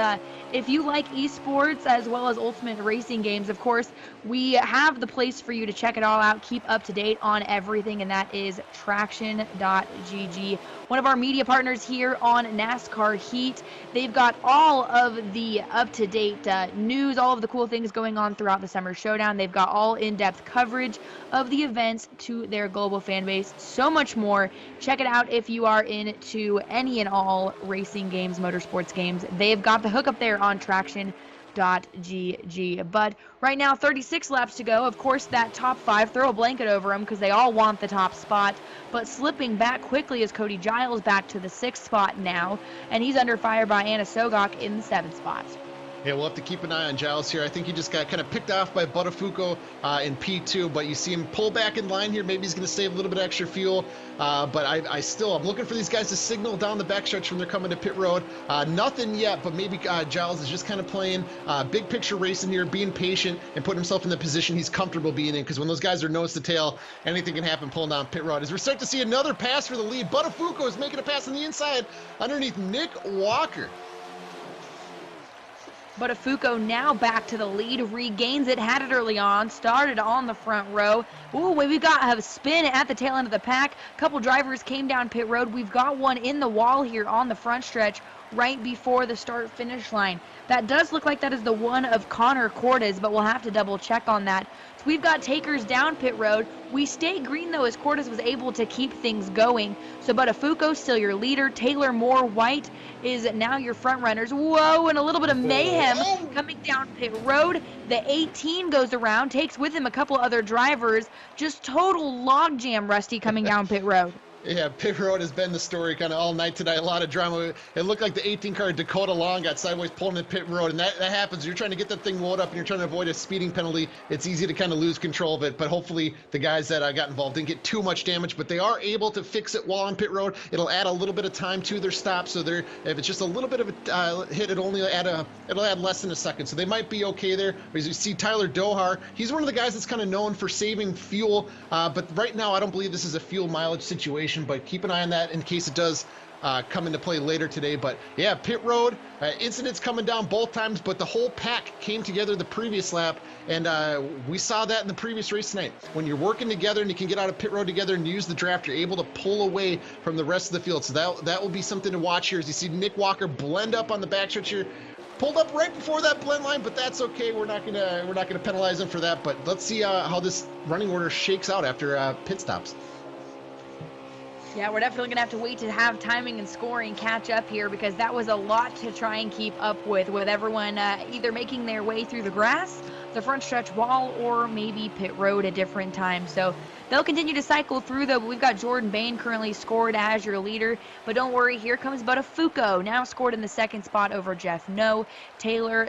if you like esports as well as ultimate racing games, of course, we have the place for you to check it all out, keep up to date on everything, and that is Traxion.gg, one of our media partners here on NASCAR Heat. They've got all of the up-to-date news, all of the cool things going on throughout the Summer Showdown. They've got all in-depth coverage of the events to their global fan base, so much more. Check it out if you are into any and all racing games, motorsports games. They've got the hookup there on Traxion.gg. But right now, 36 laps to go. Of course, that top 5, throw a blanket over them because they all want the top spot. But slipping back quickly is Cody Giles back to the 6th spot now, and he's under fire by Anna Sogok in the 7th spot. Yeah, we'll have to keep an eye on Giles here. I think he just got kind of picked off by Buttafuoco in P2, but you see him pull back in line here. Maybe he's going to save a little bit of extra fuel, but I'm looking for these guys to signal down the backstretch when they're coming to pit road. Nothing yet, but maybe Giles is just kind of playing big picture racing here, being patient, and putting himself in the position he's comfortable being in, because when those guys are nose to tail, anything can happen pulling down pit road. As we're starting to see another pass for the lead, Buttafuoco is making a pass on the inside underneath Nick Walker. Buttafuoco now back to the lead, regains it, had it early on, started on the front row. Ooh, we've got a spin at the tail end of the pack. A couple drivers came down pit road. We've got one in the wall here on the front stretch right before the start-finish line. That does look like that is the one of Connor Cordes, but we'll have to double check on that. So we've got takers down pit road. We stay green, though, as Cordes was able to keep things going. So Buttafuoco still your leader. Taylor Moore White is now your front runners. Whoa, and a little bit of mayhem coming down pit road. The 18 goes around, takes with him a couple other drivers. Just total logjam, Rusty, coming down pit road. Yeah, pit road has been the story kind of all night tonight. A lot of drama. It looked like the 18 car Dakota Long got sideways pulling in pit road, and that happens. You're trying to get that thing loaded up and you're trying to avoid a speeding penalty. It's easy to kind of lose control of it, but hopefully the guys that got involved didn't get too much damage, but they are able to fix it while on pit road. It'll add a little bit of time to their stop, so if it's just a little bit of a hit, it'll add less than a second, so they might be okay there. As you see, Tyler Dohar, he's one of the guys that's kind of known for saving fuel, but right now I don't believe this is a fuel mileage situation, but keep an eye on that in case it does come into play later today. But yeah, pit road incidents coming down both times, but the whole pack came together the previous lap, and we saw that in the previous race tonight. When you're working together and you can get out of pit road together and use the draft, you're able to pull away from the rest of the field. So that will be something to watch here as you see Nick Walker blend up on the backstretch here. Pulled up right before that blend line, but that's okay. We're not gonna penalize him for that. But let's see how this running order shakes out after pit stops. Yeah, we're definitely going to have to wait to have timing and scoring catch up here, because that was a lot to try and keep up with everyone either making their way through the grass, the front stretch wall, or maybe pit road at different times. So they'll continue to cycle through, though. But we've got Jordan Bain currently scored as your leader. But don't worry, here comes Buttafuoco, now scored in the 2nd spot over Jeff No, Taylor,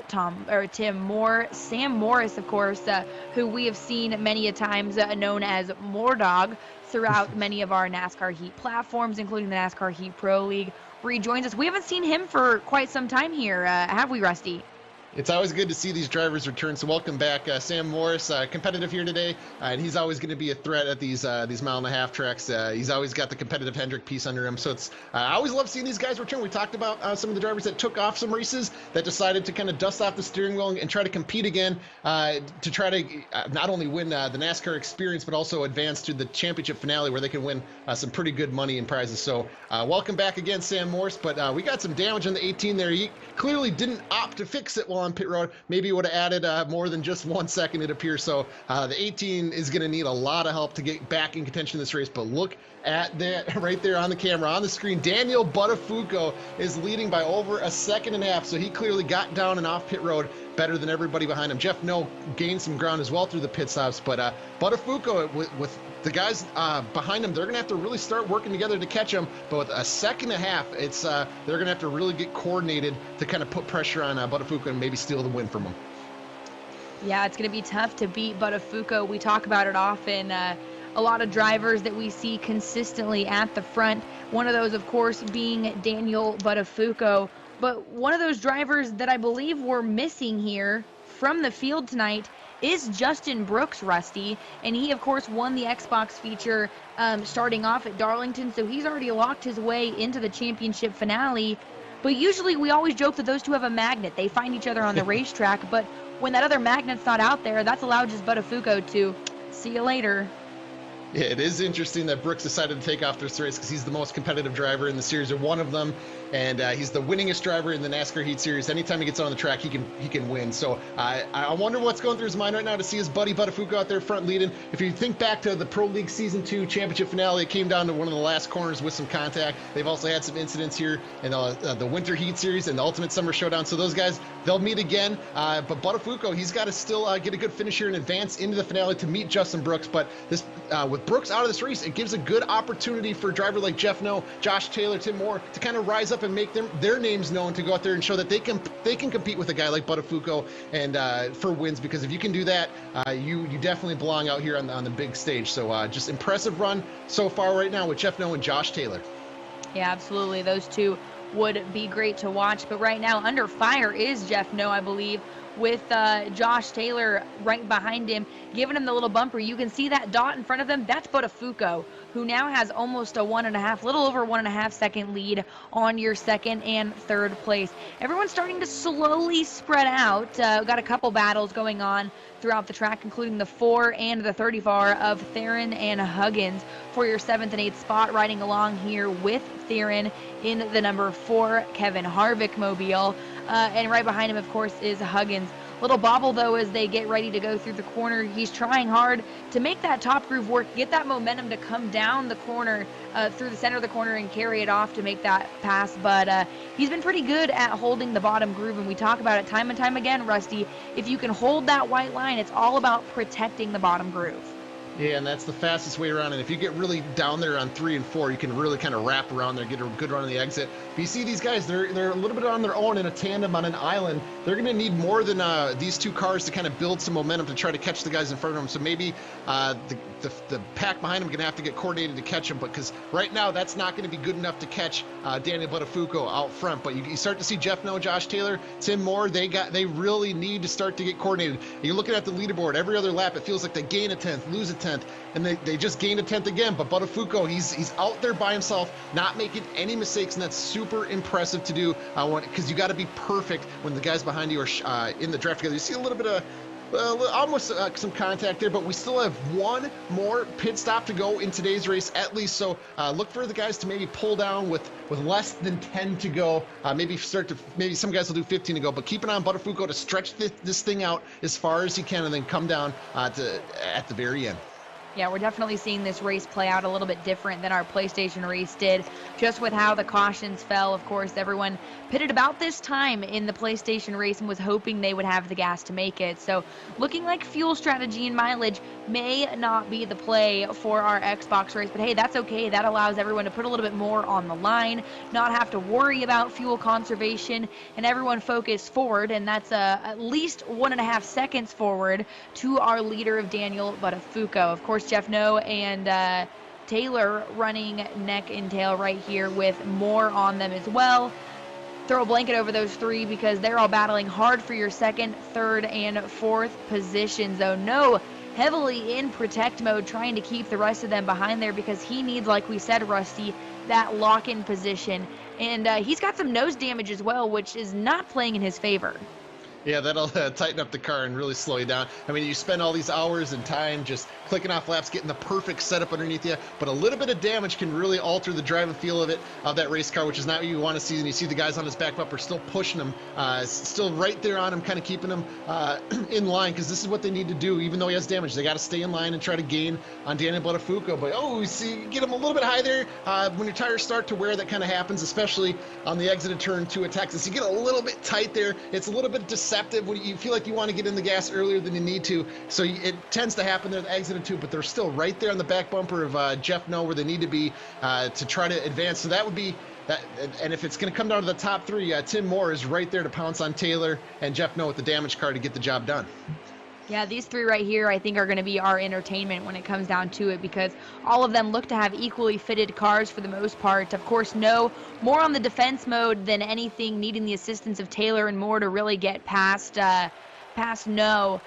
Tim Moore, Sam Morris, of course, who we have seen many a times known as Moordog throughout many of our NASCAR Heat platforms, including the NASCAR Heat Pro League, rejoins us. We haven't seen him for quite some time here, have we, Rusty? It's always good to see these drivers return, so welcome back. Sam Morris, competitive here today, and he's always going to be a threat at these mile-and-a-half tracks. He's always got the competitive Hendrick piece under him, so it's I always love seeing these guys return. We talked about some of the drivers that took off some races, that decided to kind of dust off the steering wheel and try to compete again, to try to not only win the NASCAR experience, but also advance to the championship finale where they can win some pretty good money and prizes. So welcome back again, Sam Morris, but we got some damage on the 18 there. He clearly didn't opt to fix it while on pit road. Maybe would have added more than just 1 second, it appears. So the 18 is going to need a lot of help to get back in contention in this race. But look at that right there on the camera, on the screen. Daniel Buttafuoco is leading by over 1.5 seconds. So he clearly got down and off pit road better than everybody behind him. Jeff No gained some ground as well through the pit stops. But Buttafuoco with the guys behind him, they're going to have to really start working together to catch him. But with 1.5 seconds, it's they're going to have to really get coordinated to kind of put pressure on Buttafuoco and maybe steal the win from him. Yeah, it's going to be tough to beat Buttafuoco. We talk about it often. A lot of drivers that we see consistently at the front. One of those, of course, being Daniel Buttafuoco. But one of those drivers that I believe we're missing here from the field tonight is Justin Brooks, Rusty. And he, of course, won the Xbox feature starting off at Darlington, so he's already locked his way into the championship finale. But usually we always joke that those two have a magnet. They find each other on the racetrack, but when that other magnet's not out there, that's allowed just Buttafuoco to see you later. Yeah, it is interesting that Brooks decided to take off this race because he's the most competitive driver in the series, or one of them, and he's the winningest driver in the NASCAR Heat Series. Anytime he gets on the track, he can win. So I wonder what's going through his mind right now to see his buddy Buttafuoco out there front leading. If you think back to the Pro League Season 2 championship finale, it came down to one of the last corners with some contact. They've also had some incidents here in the Winter Heat Series and the Ultimate Summer Showdown. So those guys, they'll meet again. But Buttafuoco, he's got to still get a good finish here and advance into the finale to meet Justin Brooks. But this with Brooks out of this race, it gives a good opportunity for a driver like Jeff Noe, Josh Taylor, Tim Moore to kind of rise up and make their names known, to go out there and show that they can compete with a guy like Buttafuoco and for wins, because if you can do that, you definitely belong out here on the big stage. So just impressive run so far right now with Jeff Noe and Josh Taylor. Yeah, absolutely. Those two would be great to watch. But right now, under fire is Jeff Noe, I believe, with Josh Taylor right behind him, giving him the little bumper. You can see that dot in front of them. That's Buttafuoco, who now has almost a little over 1.5 second lead on your second and third place. Everyone's starting to slowly spread out. We've got a couple battles going on throughout the track, including the 4 and the 30 bar of Theron and Huggins for your 7th and 8th spot, riding along here with Theron in the number 4 Kevin Harvick mobile. And right behind him, of course, is Huggins. Little bobble, though, as they get ready to go through the corner. He's trying hard to make that top groove work, get that momentum to come down the corner, through the center of the corner and carry it off to make that pass. But he's been pretty good at holding the bottom groove, and we talk about it time and time again, Rusty. If you can hold that white line, it's all about protecting the bottom groove. Yeah, and that's the fastest way around. And if you get really down there on 3 and 4, you can really kind of wrap around there, get a good run on the exit. But you see these guys, they're a little bit on their own in a tandem on an island. They're going to need more than these two cars to kind of build some momentum to try to catch the guys in front of them. So maybe the pack behind them going to have to get coordinated to catch them. Because right now, that's not going to be good enough to catch Daniel Buttafuoco out front. But you start to see Jeff Noe, Josh Taylor, Tim Moore. They really need to start to get coordinated. You're looking at the leaderboard. Every other lap, it feels like they gain a 10th, lose a 10th, and they just gained a 10th again. But Buttafuoco, he's out there by himself, not making any mistakes, and that's super impressive to do, because you got to be perfect when the guys behind you are in the draft together. You see a little bit of almost some contact there, but we still have one more pit stop to go in today's race at least. So look for the guys to maybe pull down with less than 10 to go. Maybe some guys will do 15 to go, but keep an eye on Buttafuoco to stretch this thing out as far as he can and then come down at the very end. Yeah, we're definitely seeing this race play out a little bit different than our PlayStation race did, just with how the cautions fell. Of course, everyone pitted about this time in the PlayStation race and was hoping they would have the gas to make it. So looking like fuel strategy and mileage may not be the play for our Xbox race, but hey, that's okay. That allows everyone to put a little bit more on the line, not have to worry about fuel conservation, and everyone focus forward, and that's at least 1.5 seconds forward to our leader of Daniel Buttafuoco. Of course, Jeff Noe and Taylor running neck and tail right here with more on them as well. Throw a blanket over those three because they're all battling hard for your second, third, and fourth positions. Though Noe heavily in protect mode, trying to keep the rest of them behind there because he needs, like we said, Rusty, that lock-in position. And he's got some nose damage as well, which is not playing in his favor. Yeah, that'll tighten up the car and really slow you down. I mean, you spend all these hours and time just clicking off laps, getting the perfect setup underneath you, but a little bit of damage can really alter the driving feel of that race car, which is not what you want to see. And you see the guys on his back bumper still pushing him, still right there on him, kind of keeping him in line, because this is what they need to do. Even though he has damage, they got to stay in line and try to gain on Daniel Buttafuoco. But you see, get him a little bit high there. When your tires start to wear, that kind of happens, especially on the exit of turn 2 at Texas. You get a little bit tight there. It's a little bit deceptive when you feel like you want to get in the gas earlier than you need to. So it tends to happen there at the exit of 2, but they're still right there on the back bumper of Jeff Noe where they need to be to try to advance. So that would be that. And if it's going to come down to the top 3, Tim Moore is right there to pounce on Taylor and Jeff Noe with the damage car to get the job done. Yeah, these three right here, I think, are going to be our entertainment when it comes down to it, because all of them look to have equally fitted cars for the most part. Of course, no more on the defense mode than anything, needing the assistance of Taylor and more to really get past no.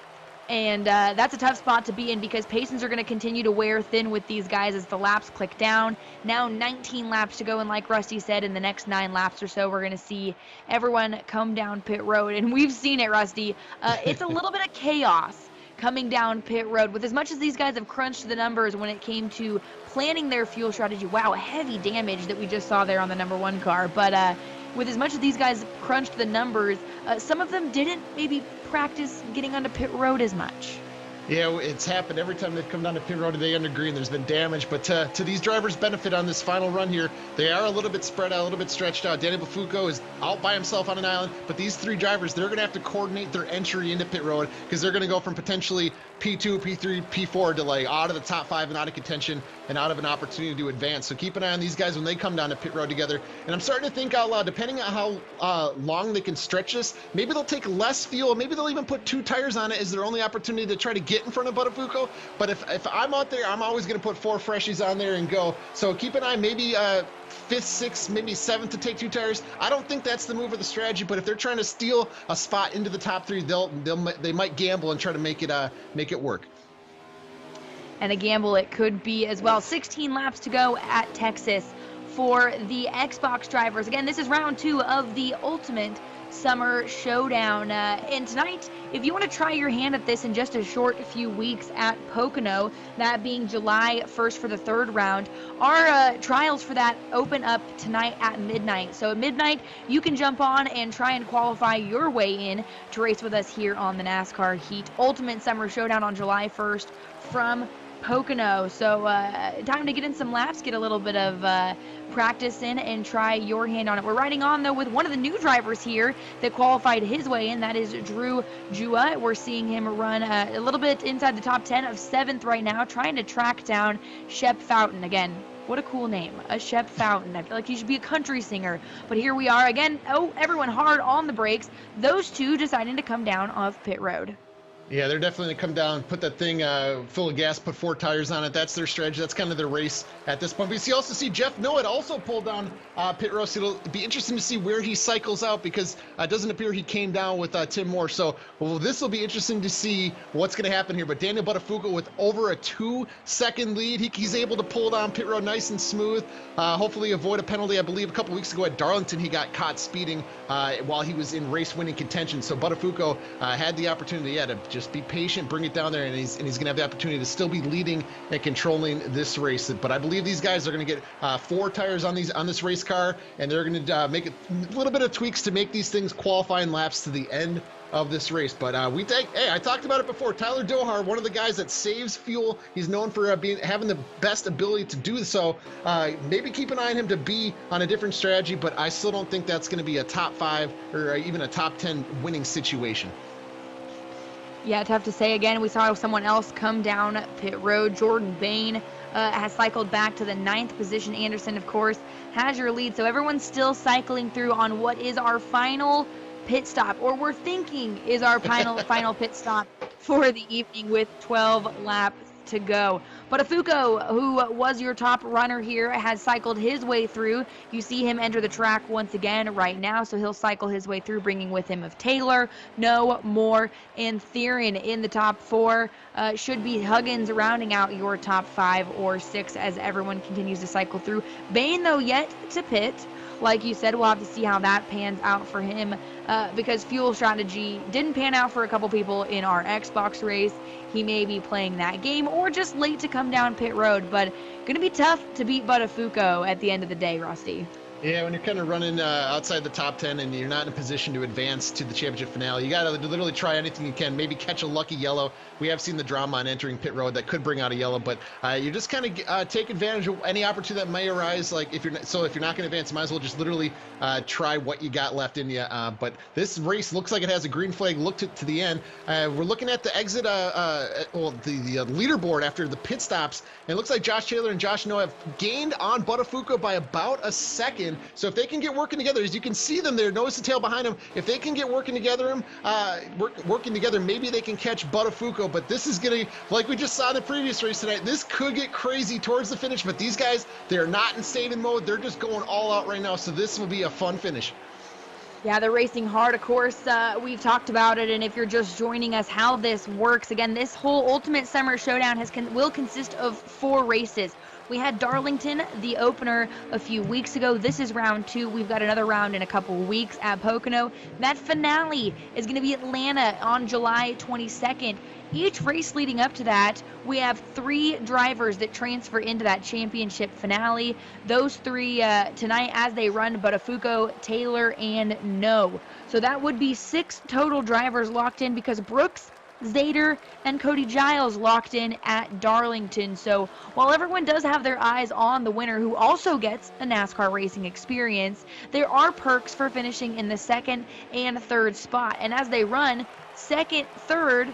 And that's a tough spot to be in, because Paysons are going to continue to wear thin with these guys as the laps click down. Now 19 laps to go, and like Rusty said, in the next 9 laps or so, we're going to see everyone come down pit road. And we've seen it, Rusty. It's a little bit of chaos coming down pit road. With as much as these guys have crunched the numbers when it came to planning their fuel strategy. Wow, heavy damage that we just saw there on the number 1 car. But with as much as these guys crunched the numbers, some of them didn't maybe practice getting onto pit road as much. Yeah, it's happened every time they've come down to pit road today under green. There's been damage, but to these drivers' benefit on this final run here, they are a little bit spread out, a little bit stretched out. Daniel Bafuco is out by himself on an island, but these 3 drivers, they're going to have to coordinate their entry into pit road, because they're going to go from potentially P2, P3, P4 to like out of the top 5 and out of contention and out of an opportunity to advance. So keep an eye on these guys when they come down to pit road together. And I'm starting to think out loud, depending on how long they can stretch this, maybe they'll take less fuel, maybe they'll even put 2 tires on it as their only opportunity to try to get in front of Buttafuoco. But if I'm out there, I'm always going to put 4 freshies on there and go. So keep an eye, maybe 5th, 6th, maybe 7th to take 2 tires. I don't think that's the move or the strategy, but if they're trying to steal a spot into the top 3, they might gamble and try to make it work. And a gamble it could be as well. 16 laps to go at Texas for the Xbox drivers. Again, this is round 2 of the Ultimate Summer Showdown. And tonight, if you want to try your hand at this in just a short few weeks at Pocono, that being July 1st for the 3rd round, our trials for that open up tonight at midnight. So at midnight, you can jump on and try and qualify your way in to race with us here on the NASCAR Heat Ultimate Summer Showdown on July 1st from Pocono. So time to get in some laps, get a little bit of practice in, and try your hand on it. We're riding on, though, with one of the new drivers here that qualified his way in. That is Drew Jua. We're seeing him run a little bit inside the top 10 of 7th right now, trying to track down Shep Fountain. Again, what a cool name, a Shep Fountain. I feel like he should be a country singer. But here we are again. Oh, everyone hard on the brakes. Those two deciding to come down off pit road. Yeah, they're definitely going to come down, put that thing full of gas, put 4 tires on it. That's their strategy. That's kind of their race at this point. We also see Jeff Noah also pulled down pit road. So it'll be interesting to see where he cycles out, because it doesn't appear he came down with Tim Moore. So this will be interesting to see what's going to happen here. But Daniel Buttafuoco with over a 2-second lead. He's able to pull down pit road nice and smooth. Hopefully avoid a penalty. I believe a couple weeks ago at Darlington, he got caught speeding while he was in race winning contention. So Buttafuoco had the opportunity to just be patient, bring it down there, and he's going to have the opportunity to still be leading and controlling this race. But I believe these guys are going to get 4 tires on this race car, and they're going to make a little bit of tweaks to make these things qualifying laps to the end of this race. But I talked about it before. Tyler Dohar, one of the guys that saves fuel. He's known for having the best ability to do so. Maybe keep an eye on him to be on a different strategy, but I still don't think that's going to be a top 5 or even a top 10 winning situation. Yeah, tough to say. Again, we saw someone else come down pit road. Jordan Bain has cycled back to the 9th position. Anderson, of course, has your lead. So everyone's still cycling through on what is our final pit stop, or we're thinking is our final pit stop for the evening, with 12 laps to go. Buttafuoco, who was your top runner here, has cycled his way through. You see him enter the track once again right now, so he'll cycle his way through, bringing with him of Taylor, No, Moore, and Theron in the top 4. Should be Huggins rounding out your top 5 or 6 as everyone continues to cycle through. Bain, though, yet to pit. Like you said, we'll have to see how that pans out for him, because fuel strategy didn't pan out for a couple people in our Xbox race. He may be playing that game, or just late to come down pit road, but going to be tough to beat Buttafuoco at the end of the day, Rusty. Yeah, when you're kind of running outside the top 10 and you're not in a position to advance to the championship finale, you got to literally try anything you can, maybe catch a lucky yellow. We have seen the drama on entering pit road that could bring out a yellow, but you just kind of take advantage of any opportunity that may arise. Like if you're not going to advance, might as well just literally try what you got left in you. But this race looks like it has a green flag. Look to the end. We're looking at the exit, the leaderboard after the pit stops, and it looks like Josh Taylor and Josh Noah have gained on Buttafuoco by about a second. in. So if they can get working together, as you can see them there, notice the tail behind them. If they can get working together, maybe they can catch Buttafuoco. But this is going to, like we just saw in the previous race tonight, this could get crazy towards the finish. But these guys, they're not in saving mode. They're just going all out right now. So this will be a fun finish. Yeah, they're racing hard, of course. We've talked about it, and if you're just joining us, how this works. Again, this whole Ultimate Summer Showdown will consist of 4 races. We had Darlington, the opener, a few weeks ago. This is round 2. We've got another round in a couple weeks at Pocono. That finale is going to be Atlanta on July 22nd. Each race leading up to that, we have 3 drivers that transfer into that championship finale. Those 3 tonight as they run, Buttafuoco, Taylor, and No. So that would be 6 total drivers locked in because Brooks, Zader, and Cody Giles locked in at Darlington. So while everyone does have their eyes on the winner, who also gets a NASCAR racing experience, there are perks for finishing in the 2nd and 3rd spot. And as they run, 2nd, 3rd,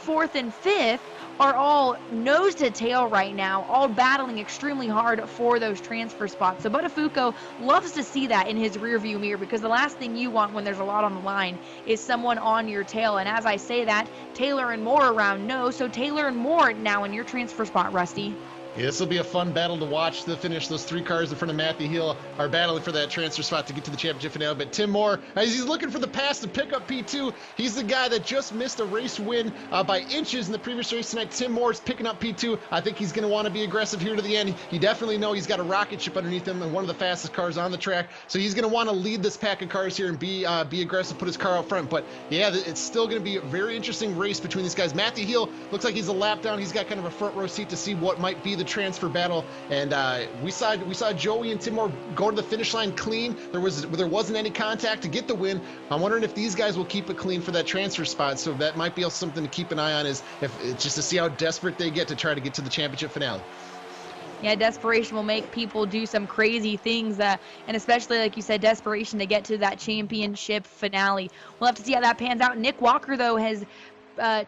4th, and 5th are all nose to tail right now, all battling extremely hard for those transfer spots. So Buttafuoco loves to see that in his rearview mirror, because the last thing you want when there's a lot on the line is someone on your tail. And as I say that, Taylor and Moore around No, so Taylor and Moore now in your transfer spot, Rusty. Yeah, this will be a fun battle to watch to finish. Those 3 cars in front of Matthew Hill are battling for that transfer spot to get to the championship finale. But Tim Moore, as he's looking for the pass to pick up P2, he's the guy that just missed a race win by inches in the previous race tonight. Tim Moore's picking up P2. I think he's going to want to be aggressive here to the end. You definitely know he's got a rocket ship underneath him and one of the fastest cars on the track. So he's going to want to lead this pack of cars here and be aggressive, put his car out front. But yeah, it's still going to be a very interesting race between these guys. Matthew Hill looks like he's a lap down. He's got kind of a front row seat to see what might be the transfer battle, and we saw Joey and Tim Moore go to the finish line clean. There wasn't any contact to get the win. I'm wondering if these guys will keep it clean for that transfer spot. So that might be something to keep an eye on, is just to see how desperate they get to try to get to the championship finale. Yeah, desperation will make people do some crazy things, and especially, like you said, desperation to get to that championship finale. We'll have to see how that pans out. Nick Walker, though, has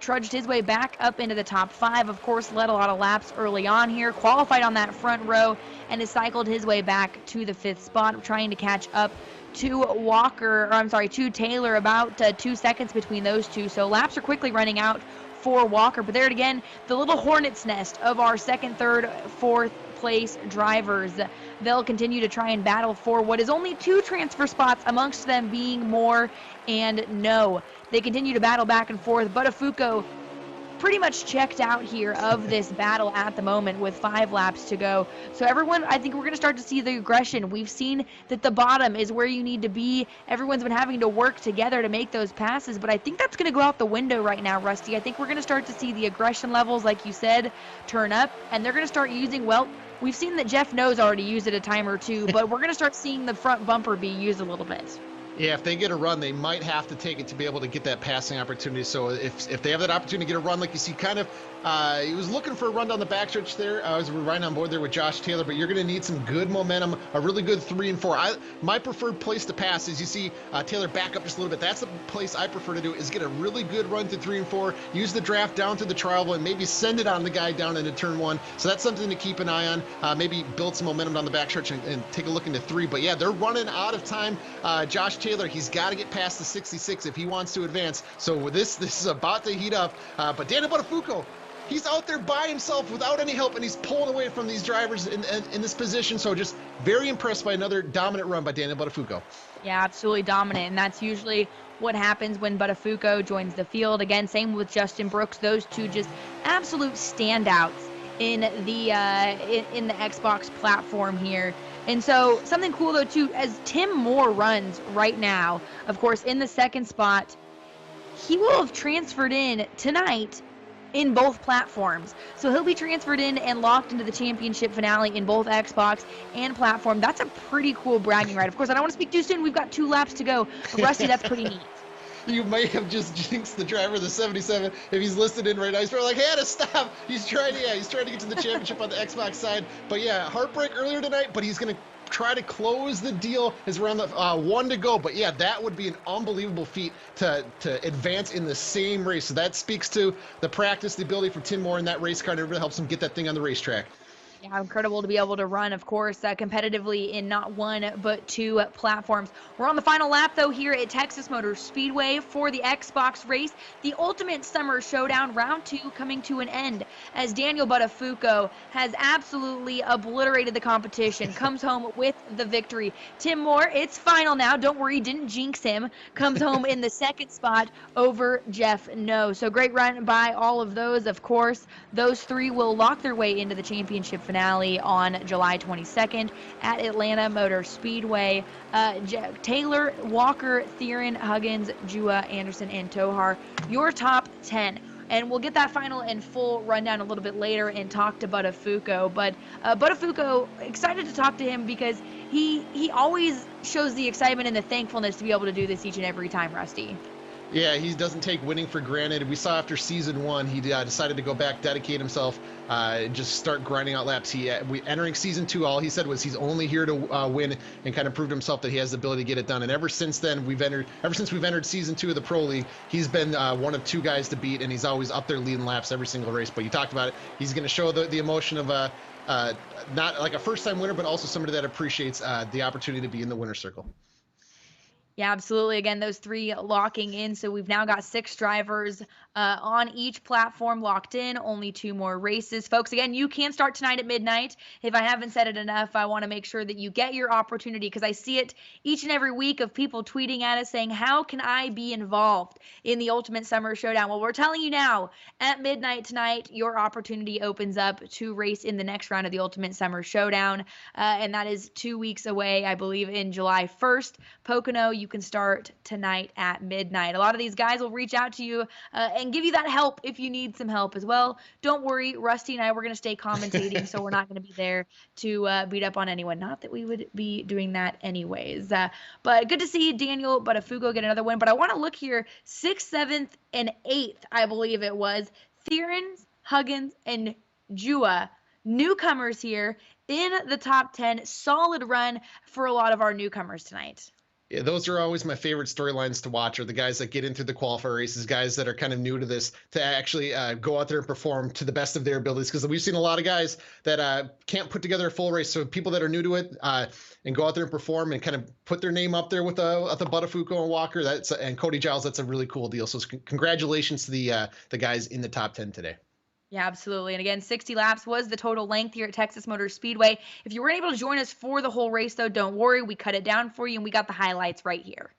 trudged his way back up into the top 5. Of course, led a lot of laps early on here, qualified on that front row, and has cycled his way back to the 5th spot, trying to catch up to to Taylor, about 2 seconds between those two. So laps are quickly running out for Walker. But there again, the little hornet's nest of our 2nd, 3rd, 4th place drivers. They'll continue to try and battle for what is only 2 transfer spots, amongst them being Moore and No. They continue to battle back and forth. Buttafuoco pretty much checked out here of this battle at the moment with 5 laps to go. So everyone, I think we're going to start to see the aggression. We've seen that the bottom is where you need to be. Everyone's been having to work together to make those passes, but I think that's going to go out the window right now, Rusty. I think we're going to start to see the aggression levels, like you said, turn up, and they're going to start using, well, we've seen that Jeff Knows already used it a time or 2, but we're going to start seeing the front bumper be used a little bit. Yeah, if they get a run, they might have to take it to be able to get that passing opportunity. So if they have that opportunity to get a run, like you see, kind of, he was looking for a run down the backstretch there. We're right on board there with Josh Taylor, but you're going to need some good momentum, a really good 3 and 4. My preferred place to pass is, you see Taylor back up just a little bit. That's the place I prefer to do, is get a really good run through 3 and 4, use the draft down to the trial, and maybe send it on the guy down into turn 1. So that's something to keep an eye on. Maybe build some momentum down the backstretch and take a look into 3. But yeah, they're running out of time. Josh Taylor, he's got to get past the 66 if he wants to advance. So this is about to heat up. But Daniel Buttafuoco, he's out there by himself without any help, and he's pulling away from these drivers in this position. So just very impressed by another dominant run by Daniel Buttafuoco. Yeah, absolutely dominant, and that's usually what happens when Buttafuoco joins the field. Again, same with Justin Brooks. Those two just absolute standouts in the Xbox platform here. And so something cool, though, too, as Tim Moore runs right now, of course, in the 2nd spot, he will have transferred in tonight in both platforms. So he'll be transferred in and locked into the championship finale in both Xbox and platform. That's a pretty cool bragging right. Of course, I don't want to speak too soon. We've got 2 laps to go. But Rusty, that's pretty neat. You may have just jinxed the driver of the 77 if he's listed in right now. He's probably like, hey, to stop. He's trying to get to the championship on the Xbox side. But yeah, heartbreak earlier tonight, but he's going to try to close the deal. Is around the 1 to go. But yeah, that would be an unbelievable feat to advance in the same race. So that speaks to the practice, the ability for Tim Moore in that race car, and it really helps him get that thing on the racetrack. Yeah, incredible to be able to run, of course, competitively in not one but two platforms. We're on the final lap, though, here at Texas Motor Speedway for the Xbox race, the Ultimate Summer Showdown, round 2 coming to an end as Daniel Buttafuoco has absolutely obliterated the competition, comes home with the victory. Tim Moore, it's final now. Don't worry, didn't jinx him. Comes home in the second spot over Jeff No. So great run by all of those, of course. Those three will lock their way into the championship finale on July 22nd at Atlanta Motor Speedway. Taylor, Walker, Theron, Huggins, Jua, Anderson, and Tohar, your top 10. And we'll get that final and full rundown a little bit later and talk to Buttafuoco. But Buttafuoco, excited to talk to him because he always shows the excitement and the thankfulness to be able to do this each and every time, Rusty. Yeah, he doesn't take winning for granted. We saw after season 1, he decided to go back, dedicate himself, just start grinding out laps. Entering season 2, all he said was he's only here to win, and kind of proved himself that he has the ability to get it done. And ever since then, ever since we've entered season 2 of the Pro League, he's been one of 2 guys to beat, and he's always up there leading laps every single race. But you talked about it. He's going to show the emotion of not like a first-time winner, but also somebody that appreciates the opportunity to be in the winner's circle. Yeah, absolutely. Again, those 3 locking in. So we've now got 6 drivers on each platform locked in, only 2 more races. Folks, again, you can start tonight at midnight. If I haven't said it enough, I want to make sure that you get your opportunity because I see it each and every week of people tweeting at us saying, how can I be involved in the Ultimate Summer Showdown? Well, we're telling you now, at midnight tonight, your opportunity opens up to race in the next round of the Ultimate Summer Showdown, and that is 2 weeks away, I believe, in July 1st. Pocono, you can start tonight at midnight. A lot of these guys will reach out to you and give you that help if you need some help as well. Don't worry, Rusty and I, we're going to stay commentating, so we're not going to be there to beat up on anyone. Not that we would be doing that anyways. But good to see Daniel Buttafuoco get another win. But I want to look here, 6th, 7th, and 8th, I believe it was. Theron, Huggins, and Jua, newcomers here in the top 10. Solid run for a lot of our newcomers tonight. Yeah, those are always my favorite storylines to watch, are the guys that get into the qualifier races, guys that are kind of new to this, to actually go out there and perform to the best of their abilities. Because we've seen a lot of guys that can't put together a full race. So people that are new to it and go out there and perform and kind of put their name up there with the Buttafuoco and Walker, and Cody Giles, that's a really cool deal. So congratulations to the guys in the top 10 today. Yeah, absolutely. And again, 60 laps was the total length here at Texas Motor Speedway. If you weren't able to join us for the whole race, though, don't worry. We cut it down for you, and we got the highlights right here.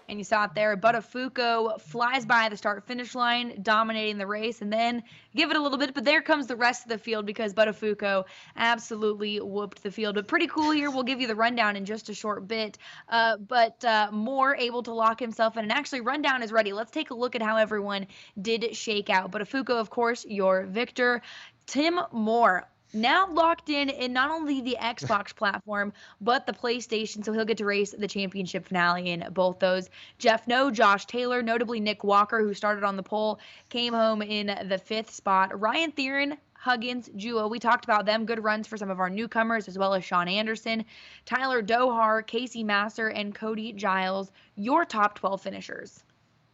And you saw it there. Buttafuoco flies by the start-finish line, dominating the race, and then give it a little bit. But there comes the rest of the field because Buttafuoco absolutely whooped the field. But pretty cool here. We'll give you the rundown in just a short bit. But Moore able to lock himself in. And actually, rundown is ready. Let's take a look at how everyone did shake out. Buttafuoco, of course, your victor. Tim Moore, now locked in not only the Xbox platform, but the PlayStation, so he'll get to race the championship finale in both those. Jeff No, Josh Taylor, notably Nick Walker, who started on the pole, came home in the 5th spot. Ryan Theron, Huggins duo. We talked about them. Good runs for some of our newcomers, as well as Sean Anderson, Tyler Dohar, Casey Master, and Cody Giles, your top 12 finishers.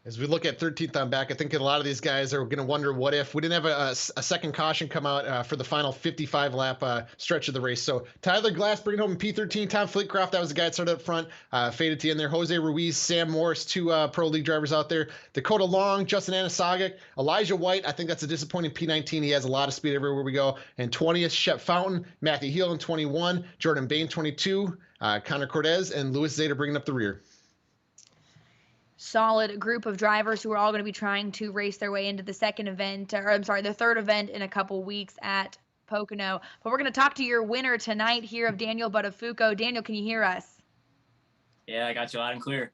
As we look at 13th on back, I think a lot of these guys are going to wonder what if we didn't have a second caution come out for the final 55 lap stretch of the race. So Tyler Glass bringing home P13. Tom Flitcroft, that was the guy that started up front, faded to the end there. Jose Ruiz, Sam Morris, two pro league drivers out there. Dakota Long, Justin Anasagic, Elijah White. I think that's a disappointing P19. He has a lot of speed everywhere we go. And 20th, Shep Fountain, Matthew Heel in 21, Jordan Bain 22, Connor Cortez, and Luis Zeta bringing up the rear. Solid group of drivers who are all going to be trying to race their way into the the third event in a couple weeks at Pocono. But we're going to talk to your winner tonight here of Daniel Buttafuoco. Daniel, can you hear us? Yeah, I got you loud and clear.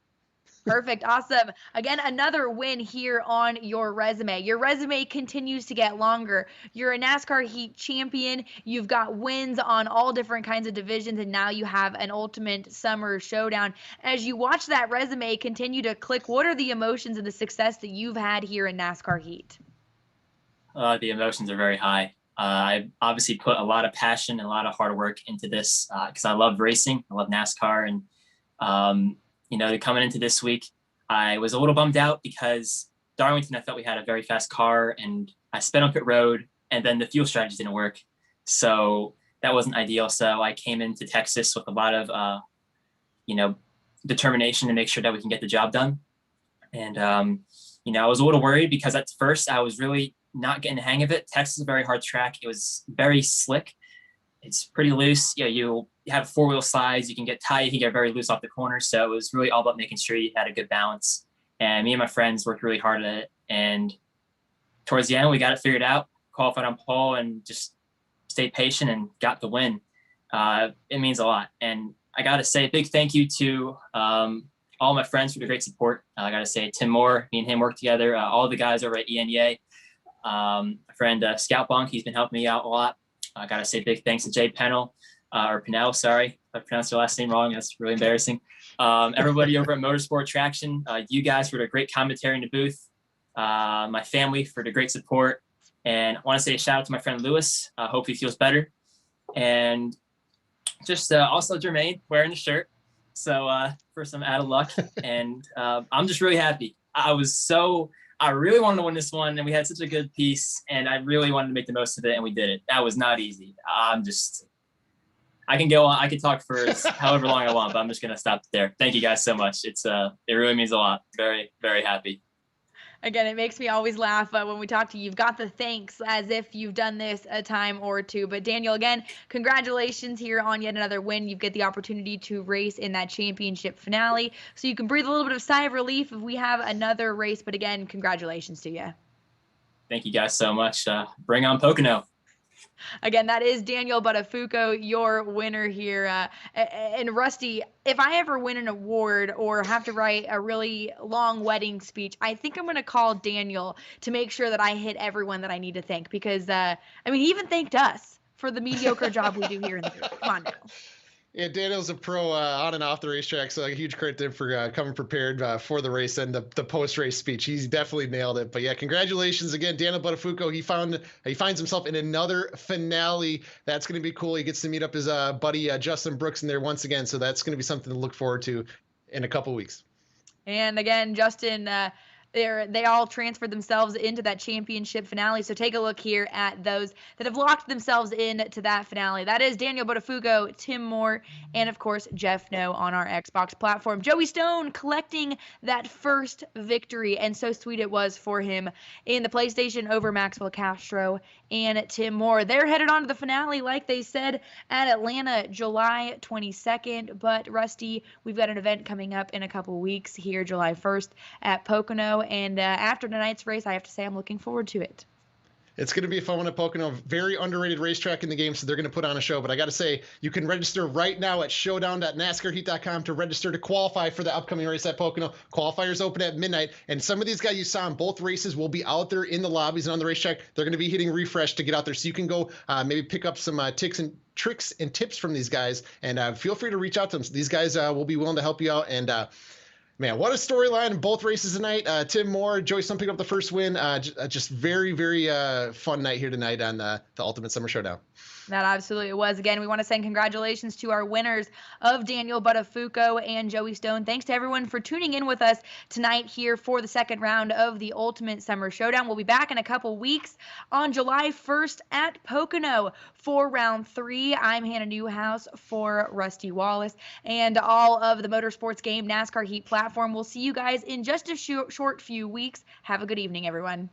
Perfect. Awesome. Again, another win here on your resume. Your resume continues to get longer. You're a NASCAR Heat champion. You've got wins on all different kinds of divisions, and now you have an Ultimate Summer Showdown. As you watch that resume continue to click, what are the emotions and the success that you've had here in NASCAR Heat? The emotions are very high. I obviously put a lot of passion and a lot of hard work into this because I love racing. I love NASCAR, and coming into this week, I was a little bummed out because Darlington, I felt we had a very fast car, and I sped on pit road, and then the fuel strategy didn't work. So that wasn't ideal. So I came into Texas with a lot of, determination to make sure that we can get the job done. And, I was a little worried because at first I was really not getting the hang of it. Texas is a very hard track. It was very slick. It's pretty loose. You have four-wheel slides. You can get tight. You can get very loose off the corner. So it was really all about making sure you had a good balance. And me and my friends worked really hard at it. And towards the end, we got it figured out, qualified on pole, and just stayed patient and got the win. It means a lot. And I got to say a big thank you to all my friends for the great support. I got to say Tim Moore, me and him worked together. All the guys over at ENEA. My friend Scout Bonk, he's been helping me out a lot. I got to say big thanks to Jay Pennell, or Pennell, sorry. If I pronounced your last name wrong, that's really embarrassing. Everybody over at Motorsport Traxion, you guys for the great commentary in the booth. My family for the great support. And I want to say a shout out to my friend Lewis. Hope he feels better. And just also Jermaine wearing the shirt. So for some added luck. And I'm just really happy. I really wanted to win this one, and we had such a good piece, and I really wanted to make the most of it, and we did it. That was not easy. I can go on. I can talk for however long I want, but I'm just going to stop there. Thank you guys so much. It really means a lot. Very, very happy. Again, it makes me always laugh when we talk to you. You've got the thanks as if you've done this a time or two. But Daniel, again, congratulations here on yet another win. You get the opportunity to race in that championship finale. So you can breathe a little bit of sigh of relief if we have another race. But again, congratulations to you. Thank you guys so much. Bring on Pocono. Again, that is Daniel Buttafuoco, your winner here. And Rusty, if I ever win an award or have to write a really long wedding speech, I think I'm going to call Daniel to make sure that I hit everyone that I need to thank because, he even thanked us for the mediocre job we do here in the group. Come on now. Yeah, Daniel's a pro on and off the racetrack, so a huge credit to him for coming prepared for the race and the post-race speech. He's definitely nailed it. But yeah, congratulations again, Daniel Buttafuoco. He finds himself in another finale. That's going to be cool. He gets to meet up his buddy Justin Brooks in there once again, so that's going to be something to look forward to in a couple weeks. And again, Justin, they all transferred themselves into that championship finale. So take a look here at those that have locked themselves into that finale. That is Daniel Buttafuoco, Tim Moore, and of course, Jeff No on our Xbox platform. Joey Stone collecting that first victory, and so sweet it was for him in the PlayStation over Maxwell Castro and Tim Moore. They're headed on to the finale, like they said, at Atlanta, July 22nd. But Rusty, we've got an event coming up in a couple weeks here, July 1st at Pocono. And after tonight's race, I have to say I'm looking forward to it. It's going to be a fun one at Pocono. Very underrated racetrack in the game, so they're going to put on a show. But I got to say, you can register right now at showdown.nascarheat.com to register to qualify for the upcoming race at Pocono. Qualifiers open at midnight, and some of these guys you saw in both races will be out there in the lobbies and on the racetrack. They're going to be hitting refresh to get out there, so you can go maybe pick up some tricks and tips from these guys, and feel free to reach out to them. So these guys will be willing to help you out, and Man, what a storyline in both races tonight. Tim Moore, Joyce Sun picking up the first win. Just very, very fun night here tonight on the Ultimate Summer Showdown. That absolutely was. Again, we want to send congratulations to our winners of Daniel Buttafuoco and Joey Stone. Thanks to everyone for tuning in with us tonight here for the second round of the Ultimate Summer Showdown. We'll be back in a couple weeks on July 1st at Pocono for round 3. I'm Hannah Newhouse for Rusty Wallace and all of the Motorsports Game NASCAR Heat platform. We'll see you guys in just a short few weeks. Have a good evening, everyone.